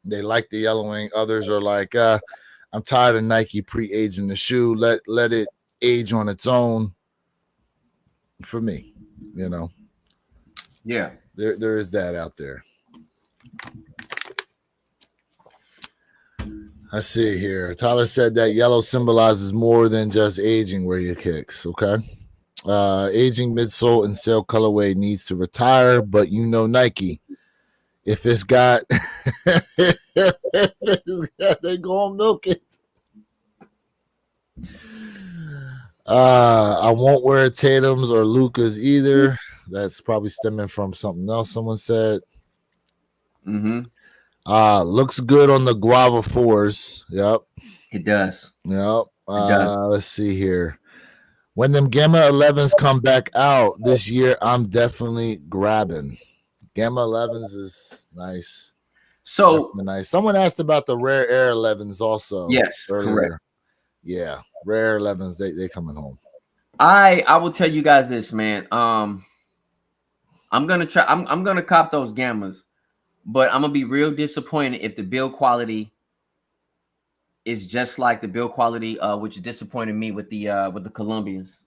They like the yellowing. Others are like, I'm tired of Nike pre-aging the shoe. Let it age on its own. For me, Yeah. There is that out there. I see here. Tyler said that yellow symbolizes more than just aging where your kicks. Okay. Aging midsole and sail colorway needs to retire, but Nike. If it's got, they gonna milk it. I won't wear Tatum's or Luka's either. That's probably stemming from something else someone said. Looks good on the Guava 4s. Yep. It does. Yep. Let's see here. When them Gamma 11s come back out this year, I'm definitely grabbing. Gamma 11s is nice. So nice. Someone asked about the Rare Air 11s also. Yes, earlier. Correct. Yeah, Rare 11s. They coming home. I will tell you guys this, man. I'm gonna try. I'm gonna cop those Gammas, but I'm gonna be real disappointed if the build quality is just like the build quality, which disappointed me with the Colombians.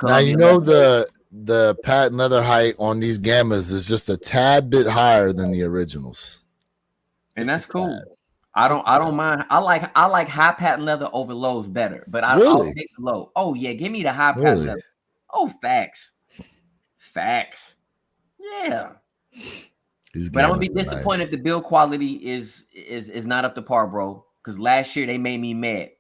Now the patent leather height on these Gammas is just a tad bit higher than the originals, and that's cool. I don't mind. I like high patent leather over lows better, but I'll take the low. Oh yeah, give me the high patent leather. Oh, facts. Yeah. But I'm gonna be disappointed if the build quality is not up to par, bro. Because last year they made me mad.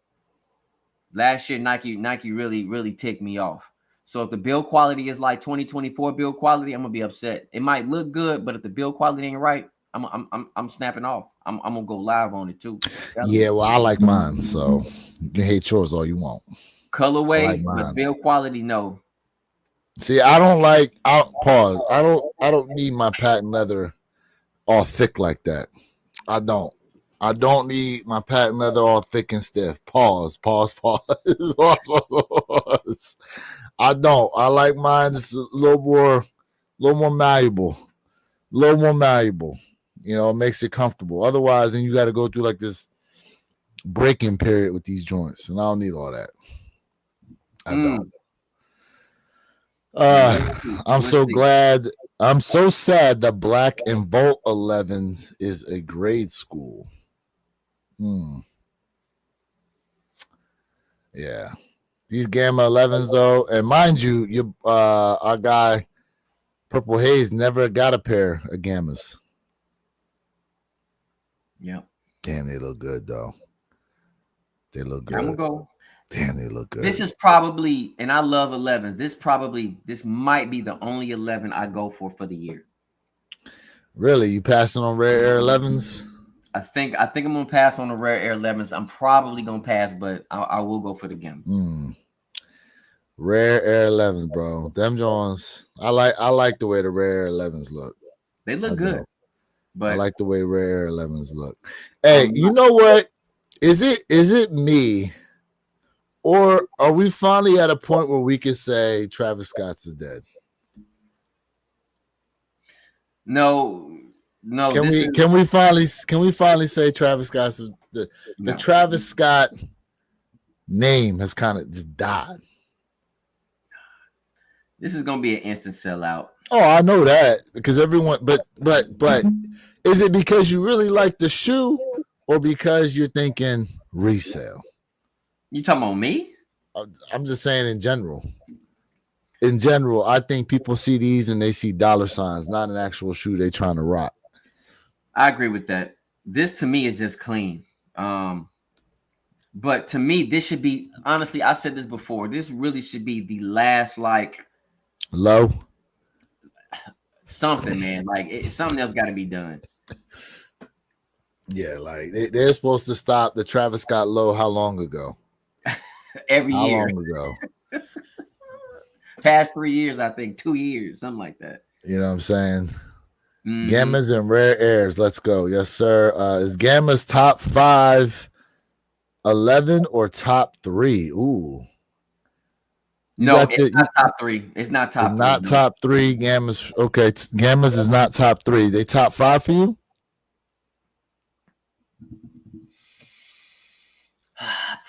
Last year Nike really ticked me off. So if the build quality is like 2024 build quality, I'm gonna be upset. It might look good, but if the build quality ain't right, I'm snapping off. I'm gonna go live on it too. Yeah, well, I like mine, so you can hate yours all you want. Colorway, but build quality, no. See, I don't like. Pause. I don't need my patent leather all thick like that. I don't need my patent leather all thick and stiff. Pause. I don't. I like mine. It's a little more malleable. little more malleable. You know, it makes it comfortable. Otherwise, then you got to go through like this breaking period with these joints, and I don't need all that. I don't. I'm so glad. I'm so sad that Black and Volt 11s is a grade school. Yeah. These Gamma 11s though, and mind you, our guy Purple Haze never got a pair of Gammas. Yeah. Damn, they look good though. They look good. I'm gonna go. Damn, they look good. This is probably, and I love 11s. This might be the only 11 I go for the year. Really, you passing on Rare Air 11s? I think I'm gonna pass on the Rare Air 11s. I'm probably gonna pass, but I will go for the Gammas. Rare Air 11s, bro. Them Jones. I like the way the Rare Air 11s look. They look good. But I like the way Rare Air 11s look. Hey, you know what? Is it me? Or are we finally at a point where we can say Travis Scott's is dead? No. Can we finally say Travis Scott's the Travis Scott name has kind of just died? This is gonna be an instant sellout. Oh, I know that because everyone. But is it because you really like the shoe, or because you're thinking resale? You talking about me? I'm just saying in general. In general, I think people see these and they see dollar signs, not an actual shoe they're trying to rock. I agree with that. This to me is just clean. But to me, this should be, honestly, I said this before, this really should be the last, like, low. Something, man. Like, something else got to be done. Yeah, like they're supposed to stop the Travis Scott low how long ago? Every year. How long ago? Past 3 years, I think. 2 years, something like that. You know what I'm saying? Gammas and Rare Airs. Let's go. Yes, sir. Is Gamma's top 5 11 or top 3? Ooh. No, it's not top 3. It's not top 3. Not top 3. Gammas. Okay. Gammas is not top 3. They top 5 for you?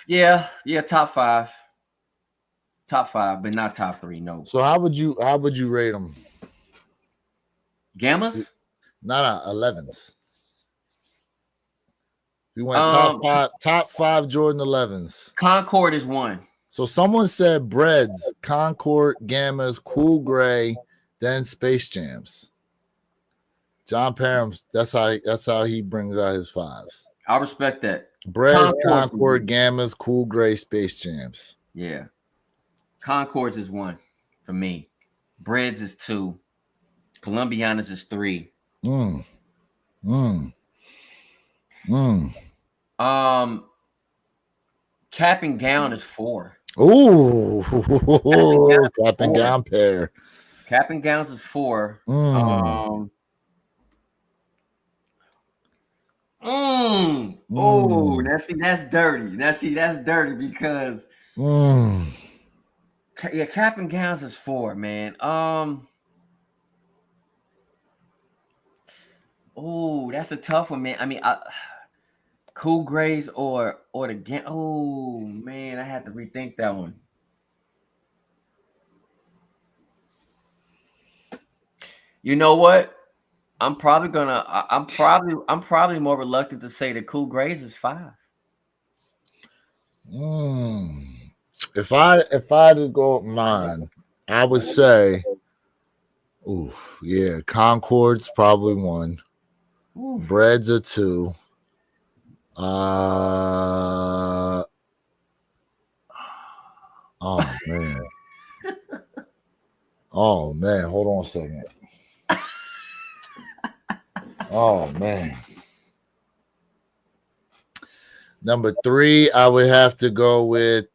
Yeah, top 5. Top 5, but not top 3. No. So how would you rate them? Gammas? Not 11s. We went top 5 Jordan 11s. Concord is 1. So someone said Breads, Concord, Gammas, Cool Gray, then Space Jams. John Parham, that's how he brings out his 5s. I respect that. Breads, Concord, Gammas, Cool Gray, Space Jams. Yeah. Concords is 1 for me. Breads is 2. Columbianas is 3. Cap and Gown is 4. Ooh, cap and gown pair. Cap and Gowns is 4. Oh, now see, that's dirty. That's dirty because yeah, Cap and Gowns is 4, man. Oh, that's a tough one, man. I mean, Cool Grays or the oh man, I had to rethink that one. You know what? I'm probably more reluctant to say that Cool Grays is 5. If I had to go with mine, I would say, Concord's probably 1. Breads are 2. Oh man. Oh man, hold on a second. Oh man. Number 3, I would have to go with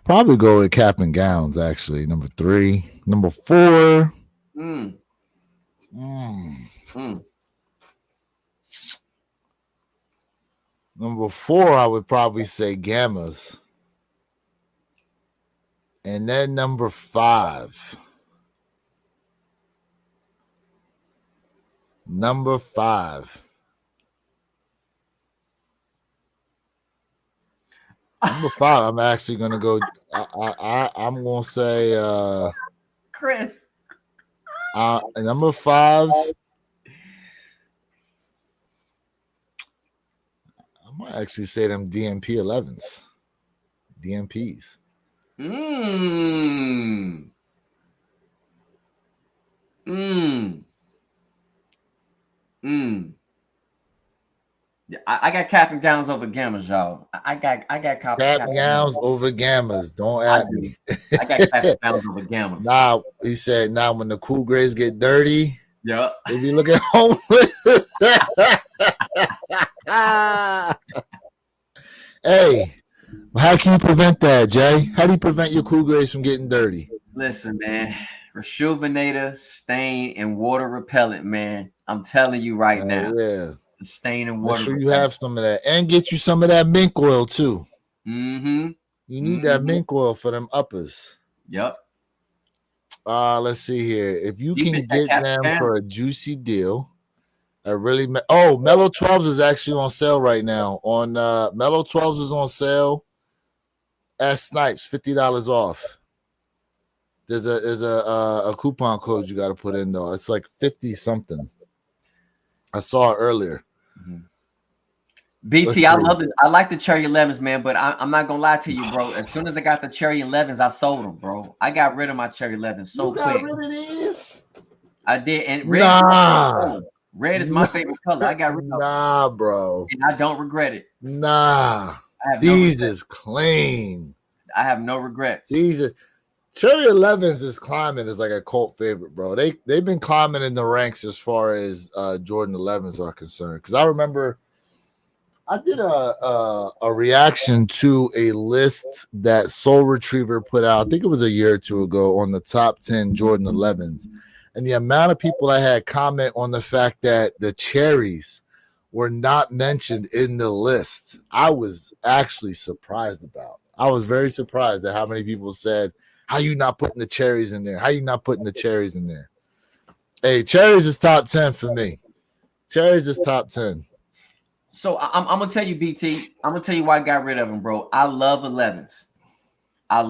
probably go with Cap and Gowns, actually. Number 3. Number 4. Number 4, I would probably say Gammas. And then number 5. Number 5. Number 5. I'm actually gonna go. I'm gonna say Chris. number 5. I might actually say them DMP 11s. DMPs. Yeah, I got cap and gowns over gammas, y'all. I got cap and gowns over gammas. Don't at me. I got cap and gowns over gammas. Nah, he said now when the cool grays get dirty, yeah, they be looking homeless. Hey, how can you prevent that, Jay? How do you prevent your cool grays from getting dirty? Listen, man. Rejuvenator, stain, and water repellent, man. I'm telling you right now. Yeah. The stain and water. Make sure you have some of that. And get you some of that mink oil, too. Mm-hmm. You need that mink oil for them uppers. Yep. Let's see here. If you can get them for a juicy deal, Mellow 12s is actually on sale right now. On Mellow 12s is on sale at Snipes, $50 off. There's a coupon code you got to put in though. It's like 50 something. I saw it earlier. Mm-hmm. BT, I love it. I like the cherry 11s, man, but I'm not gonna lie to you, bro. As soon as I got the cherry 11s, I sold them, bro. I got rid of my cherry 11s so quick. You got rid of these? I did, and red is my favorite color. I got rid of them. Nah, bro. And I don't regret it. Nah. These is clean. I have no regrets. These are cherry 11s is climbing as like a cult favorite, bro. They've been climbing in the ranks as far as Jordan 11s are concerned. Because I remember I did a reaction to a list that Soul Retriever put out. I think it was a year or two ago on the top 10 Jordan 11s. And the amount of people that had comment on the fact that the cherries were not mentioned in the list, I was actually surprised about. I was very surprised at how many people said, how you not putting the cherries in there? How you not putting the cherries in there? Hey, cherries is top 10 for me. Cherries is top 10. So I'm gonna tell you, BT. I'm gonna tell you why I got rid of them, bro. I love 11s. But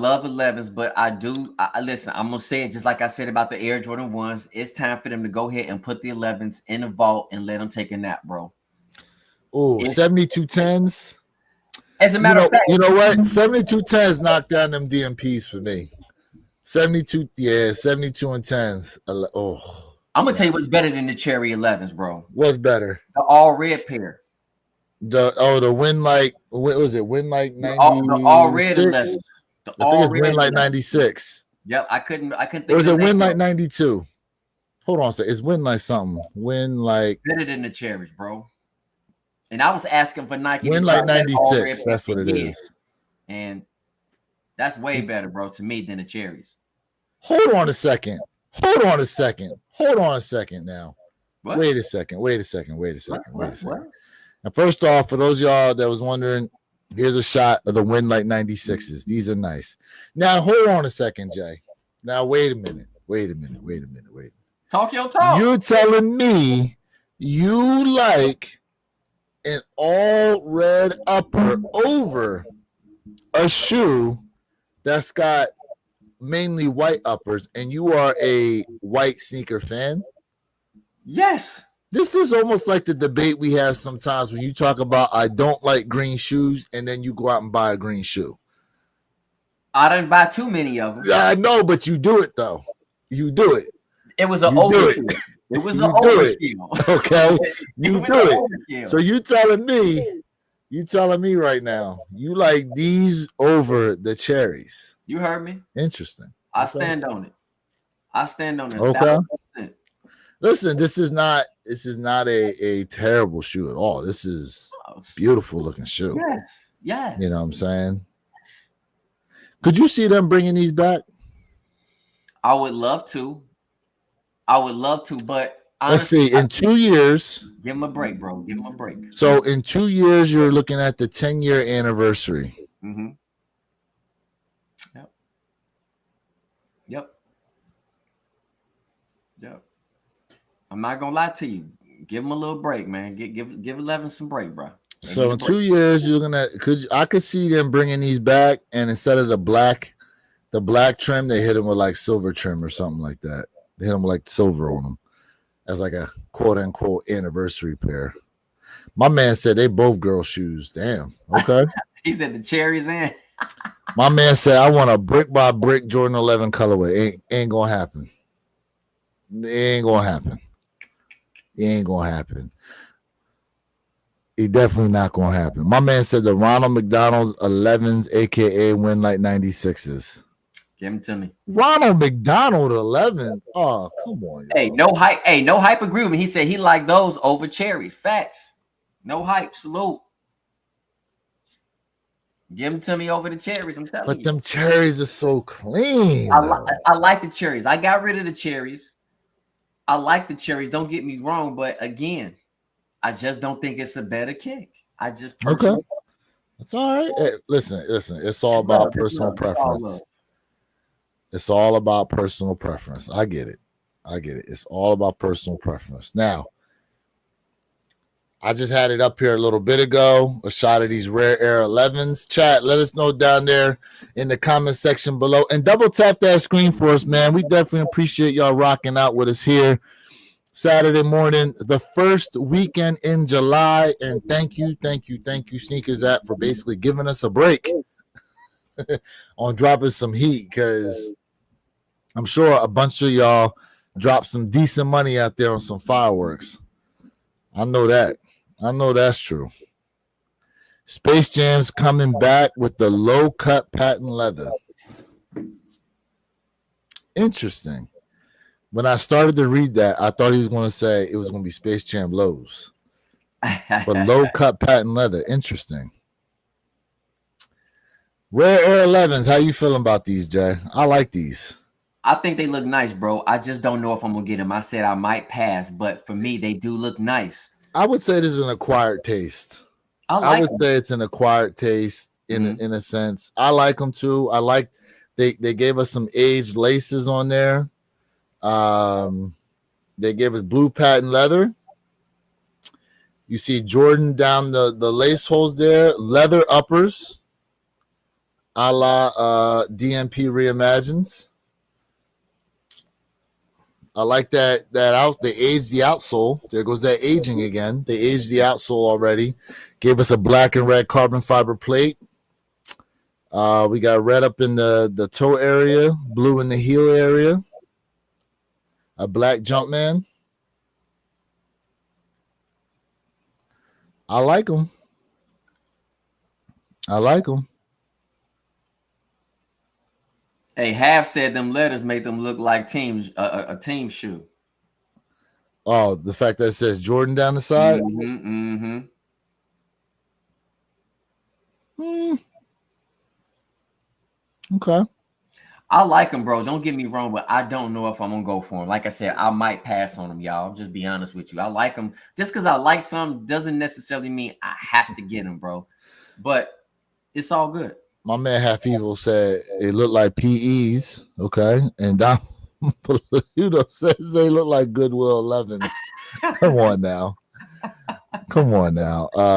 listen. I'm gonna say it just like I said about the Air Jordan 1s. It's time for them to go ahead and put the 11s in the vault and let them take a nap, bro. Oh, 72 10s. As a matter of fact, you know what? 72 10s knocked down them DMPs for me. 72 and 10s. Oh, I'm gonna tell you what's better than the cherry 11s, bro. What's better? The all red pair. The Win Like, what was it? Win Like 96? The all red 11s. I think it's Win Like 96. Yep, I couldn't think. Or is it Win Like 92? Hold on a second. It's Win Like something. Win Like better than the cherries, bro. And I was asking for Nike. Win Like 96. That's what it is. And that's way better, bro, to me than the cherries. Hold on a second now. What? Wait a second. And first off, for those of y'all that was wondering, here's a shot of the Win Like 96s. These are nice. Now, hold on a second, Jay. Now, wait a minute. Talk your talk. You're telling me you like an all red upper over a shoe that's got mainly white uppers, and you are a white sneaker fan? Yes. This is almost like the debate we have sometimes when you talk about I don't like green shoes, and then you go out and buy a green shoe. I didn't buy too many of them. Yeah, I know, but you do it though. You do it. It was an overkill. It was an overkill. Okay, you do it. So you telling me right now, you like these over the cherries? You heard me. Interesting. I stand on it. Okay. 1,000%. Listen, this is not a terrible shoe at all. This is a beautiful looking shoe. Yes. You know what I'm saying? Could you see them bringing these back? I would love to, but honestly, let's see. In 2 years, give them a break, bro. Give them a break. So in 2 years, you're looking at the 10-year anniversary. Mm-hmm. Yep. I'm not gonna lie to you. Give him a little break, man. Give 11 some break, bro. They So need a in break. 2 years, I could see them bringing these back, and instead of the black trim, they hit them with like silver trim or something like that. They hit them with like silver on them as like a quote unquote anniversary pair. My man said they both girl shoes. Damn. Okay. He said the cherries in. My man said I want a brick by brick Jordan 11 colorway. Ain't gonna happen. It ain't gonna happen. It ain't gonna happen. It definitely not gonna happen. My man said the Ronald McDonald's 11s, aka Win Like 96s. Give him to me. Ronald McDonald 11. Oh, come on. Hey, no hype. Hey, no hype. Agree with me. He said he liked those over cherries. Facts. No hype. Salute. Give them to me over the cherries. I'm telling you. But them cherries are so clean. I like the cherries. I got rid of the cherries. I like the cherries. Don't get me wrong, but again, I just don't think it's a better kick. I just okay. It's all right. Hey, listen. It's all about personal preference. It's all about personal preference. I get it. It's all about personal preference. Now, I just had it up here a little bit ago, a shot of these Rare Air 11s. Chat, let us know down there in the comment section below. And double tap that screen for us, man. We definitely appreciate y'all rocking out with us here Saturday morning, the first weekend in July. And thank you, Sneakers App, for basically giving us a break on dropping some heat, because I'm sure a bunch of y'all dropped some decent money out there on some fireworks. I know that. I know that's true. Space Jam's coming back with the low-cut patent leather. Interesting. When I started to read that, I thought he was going to say it was going to be Space Jam lows. But low-cut patent leather. Interesting. Rare Air 11s. How you feeling about these, Jay? I like these. I think they look nice, bro. I just don't know if I'm going to get them. I said I might pass, but for me, they do look nice. I would say this is an acquired taste. I would say it's an acquired taste in a sense. I like them too. I like they gave us some aged laces on there. They gave us blue patent leather. You see Jordan down the lace holes there, leather uppers, a la DMP Reimagines. I like that out. They aged the outsole. There goes that aging again. They aged the outsole already. Gave us a black and red carbon fiber plate. We got red up in the toe area, blue in the heel area. A black Jumpman. I like them. Hey, Half said them letters make them look like a team shoe. Oh, the fact that it says Jordan down the side? Okay. I like them, bro. Don't get me wrong, but I don't know if I'm going to go for them. Like I said, I might pass on them, y'all. I'll just be honest with you. I like them. Just because I like some doesn't necessarily mean I have to get them, bro. But it's all good. My man Half Evil said it looked like PEs, okay? And Dom Pluto says they look like Goodwill 11s. Come on now.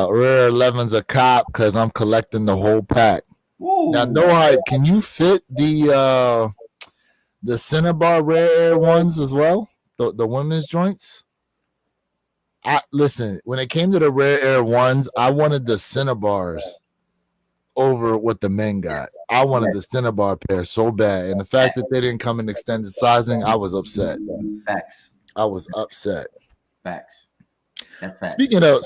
Rare 11's a cop because I'm collecting the whole pack. Ooh. Now, no hype. Can you fit the Cinnabar Rare Air ones as well? The women's joints? Listen, when it came to the Rare Air ones, I wanted the Cinnabars over what the men got. I wanted the Cinnabar pair so bad. And the fact that they didn't come in extended sizing, I was upset. Facts. I was upset. Facts. That's facts.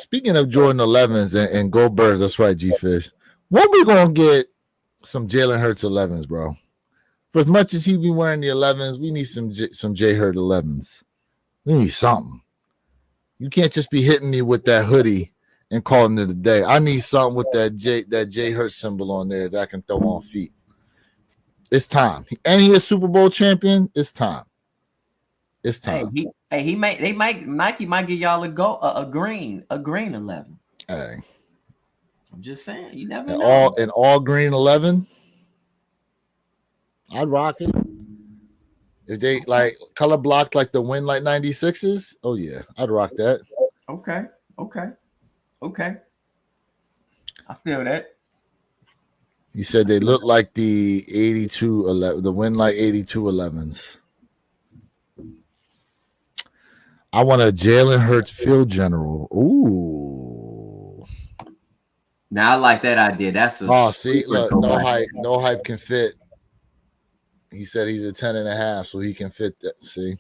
Speaking of Jordan 11s and Go Birds, that's right, G-Fish. When we going to get some Jalen Hurts 11s, bro? For as much as he be wearing the 11s, we need some J Hurt 11s. We need something. You can't just be hitting me with that hoodie and calling it a day. I need something with that J Hurt symbol on there that I can throw on feet. It's time. And he is Super Bowl champion. It's time. Nike might give y'all a green 11. Hey. I'm just saying, you never know. All green 11. I'd rock it. If they like color blocked like the Win Light 96s, oh yeah, I'd rock that. Okay. I feel that. You said they look like the 8211, the Win Light 8211s. I want a Jalen Hurts field general. Ooh. Now I like that idea. That's a See, super look, dope no idea. hype, no hype can fit. He said he's a 10.5, so he can fit that. See.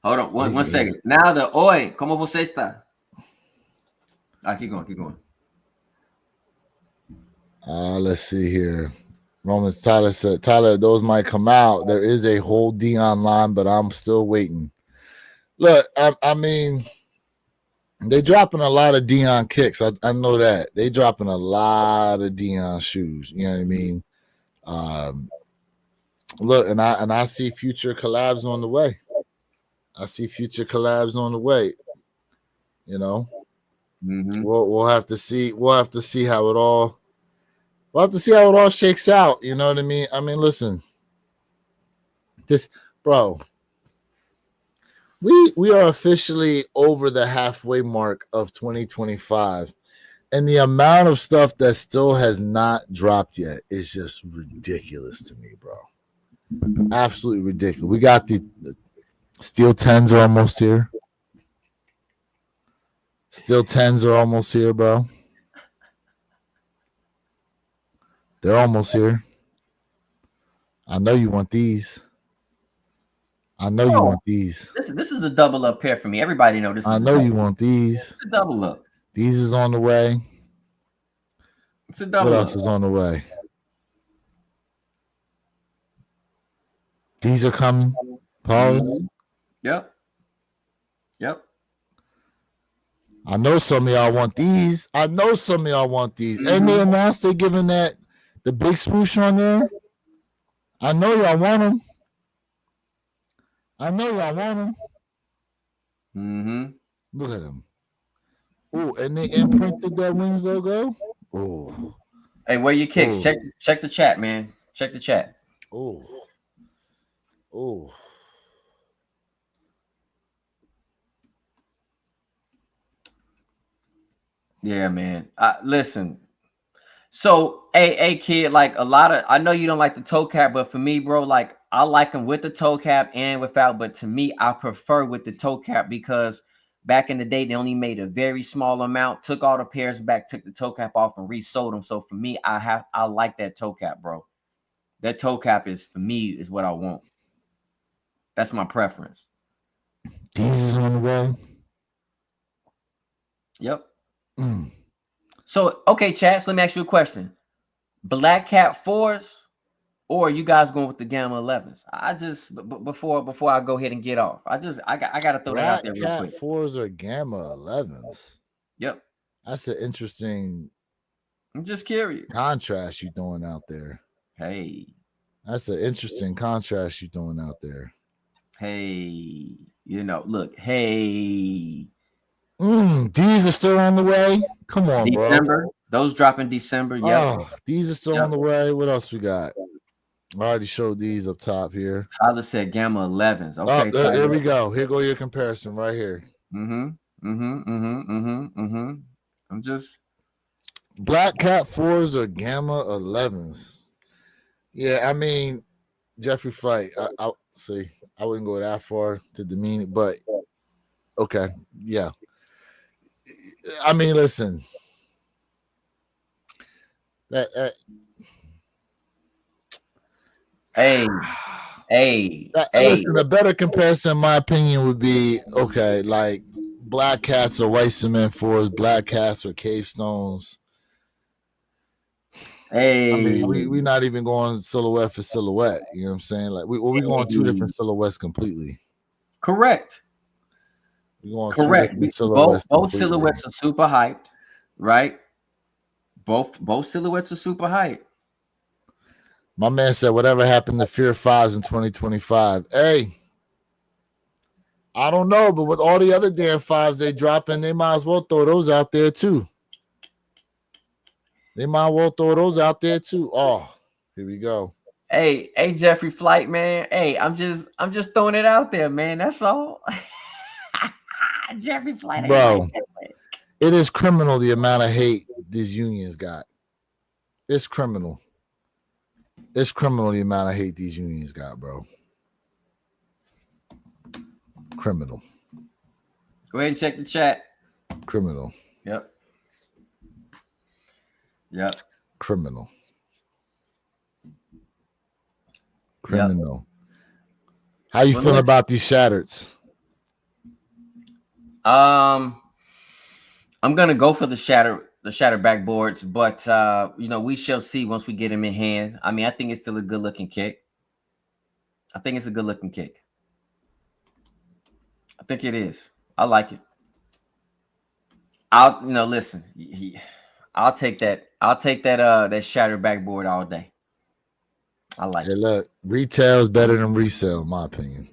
Hold on, one second. Now the oi, ¿cómo você está? Keep going. Let's see here. Romans Tyler said, Tyler, those might come out. There is a whole Dion line, but I'm still waiting. Look, I mean, they dropping a lot of Dion kicks. I know that. They dropping a lot of Dion shoes. You know what I mean? Look, and I see future collabs on the way. You know, we'll have to see. We'll have to see how it all. We'll have to see how it all shakes out. You know what I mean? I mean, listen, this, bro. We are officially over the halfway mark of 2025, and the amount of stuff that still has not dropped yet is just ridiculous to me, bro. Absolutely ridiculous. We got the Steel 10s are almost here. Steel 10s are almost here, bro. They're almost here. I know you want these. This is a double up pair for me. Everybody know this. I know you want these. It's a double up. These is on the way. It's a double up. What up. else is on the way? These are coming. Pause. Yep. I know some of y'all want these. And they announced they're giving that the big swoosh on there. I know y'all want them. Look at them. Oh, and they imprinted that Wings logo. Oh. Hey, where your kicks? Ooh. Check the chat, man. Check the chat. Oh. Yeah, man. Listen. So, hey, kid, like a lot of, I know you don't like the toe cap, but for me, bro, like I like them with the toe cap and without. But to me, I prefer with the toe cap because back in the day, they only made a very small amount, took all the pairs back, took the toe cap off and resold them. So for me, I like that toe cap, bro. That toe cap is, for me, is what I want. That's my preference. These is on the way. Yep. So, okay, chat, so let me ask you a question. Black Cat 4s or you guys going with the Gamma 11s? I just, before I go ahead and get off, I got to throw that out there real quick. Black Cat 4s or Gamma 11s? Yep. That's an interesting. I'm just curious. Contrast you throwing out there. Hey. That's an interesting contrast you throwing out there. Hey, look, hey. These are still on the way. Come on, December. Bro. Those drop in December. Yep. Oh, these are still on the way. What else we got? I already showed these up top here. Tyler said Gamma 11s. Okay. Here we go. Here go your comparison right here. I'm just Black Cat 4s or Gamma 11s. Yeah, I mean, Jeffrey Fight. I see. I wouldn't go that far to demean it, but okay, yeah. I mean, listen. Hey. Listen, a better comparison, in my opinion, would be okay, like Black Cats or White Cement 4s, Black Cats or Cave Stones. Hey, I mean, we're not even going silhouette for silhouette. You know what I'm saying? Like, we're going two different silhouettes completely. Correct. We're going correct. Both silhouettes are super hyped, right? Both silhouettes are super hyped. My man said, "Whatever happened to Fear 5s in 2025?" Hey, I don't know, but with all the other damn 5s they dropping, they might as well throw those out there too. Oh, here we go. Hey, Jeffrey Flight, man. Hey, I'm just throwing it out there, man. That's all. Jeffrey Flight ain't like Bro, that, man. it is criminal the amount of hate these unions got. It's criminal. It's criminal the amount of hate these unions got, bro. Criminal. Go ahead and check the chat. Criminal. Yep. Criminal. Criminal. How you feeling about these Shattereds? I'm gonna go for the shatter backboards, but we shall see once we get him in hand. I mean, I think it's still a good looking kick. I think it's a good looking kick. I think it is. I like it. Listen. I'll take that. That shatter backboard all day. I like it. Look, retail is better than resale, in my opinion.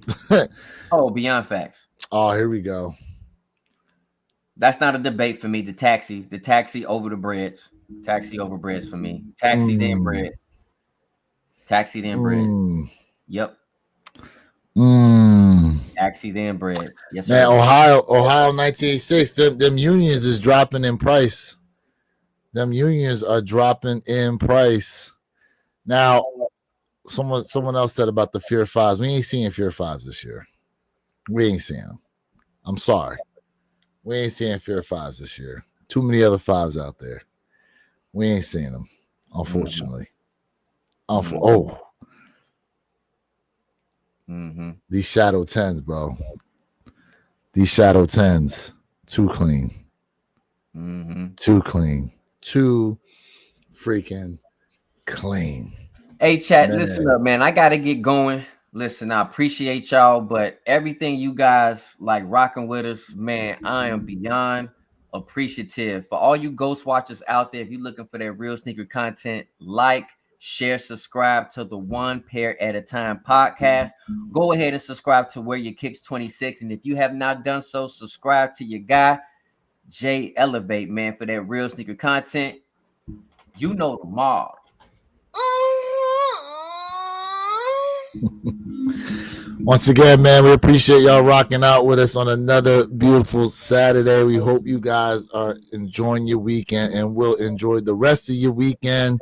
Oh, beyond facts. Oh, here we go. That's not a debate for me. The taxi over the breads. Taxi over breads for me. Taxi then bread. Taxi then bread. Yep. Taxi then breads. Yes, man. Ohio 1986. Them unions is dropping in price. Them unions are dropping in price. Now, someone else said about the Fear Fives. We ain't seeing Fear Fives this year. We ain't seeing them. I'm sorry. We ain't seeing Fear Fives this year. Too many other fives out there. We ain't seeing them, unfortunately. These Shadow 10s, bro. These Shadow 10s, too clean. Too clean. Too freaking clean. Hey, chat, listen up, man. I got to get going. Listen, I appreciate y'all, but everything you guys like rocking with us, man, I am beyond appreciative. For all you Ghost Watchers out there, if you're looking for that real sneaker content, like, share, subscribe to the One Pair at a Time podcast. Go ahead and subscribe to Wear Your Kicks 26. And if you have not done so, subscribe to your guy, Jay Elevate, man, for that real sneaker content. You know the mob. Once again, man, we appreciate y'all rocking out with us on another beautiful Saturday. We hope you guys are enjoying your weekend and will enjoy the rest of your weekend.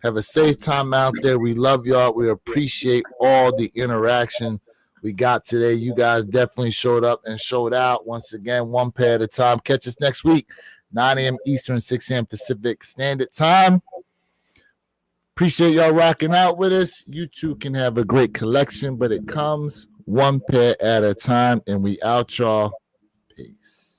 Have a safe time out there. We love y'all. We appreciate all the interaction we got today. You guys definitely showed up and showed out. Once again, One Pair at a Time. Catch us next week, 9 a.m. Eastern, 6 a.m. Pacific Standard Time. Appreciate y'all rocking out with us. You too can have a great collection, but it comes one pair at a time, and we out, y'all. Peace.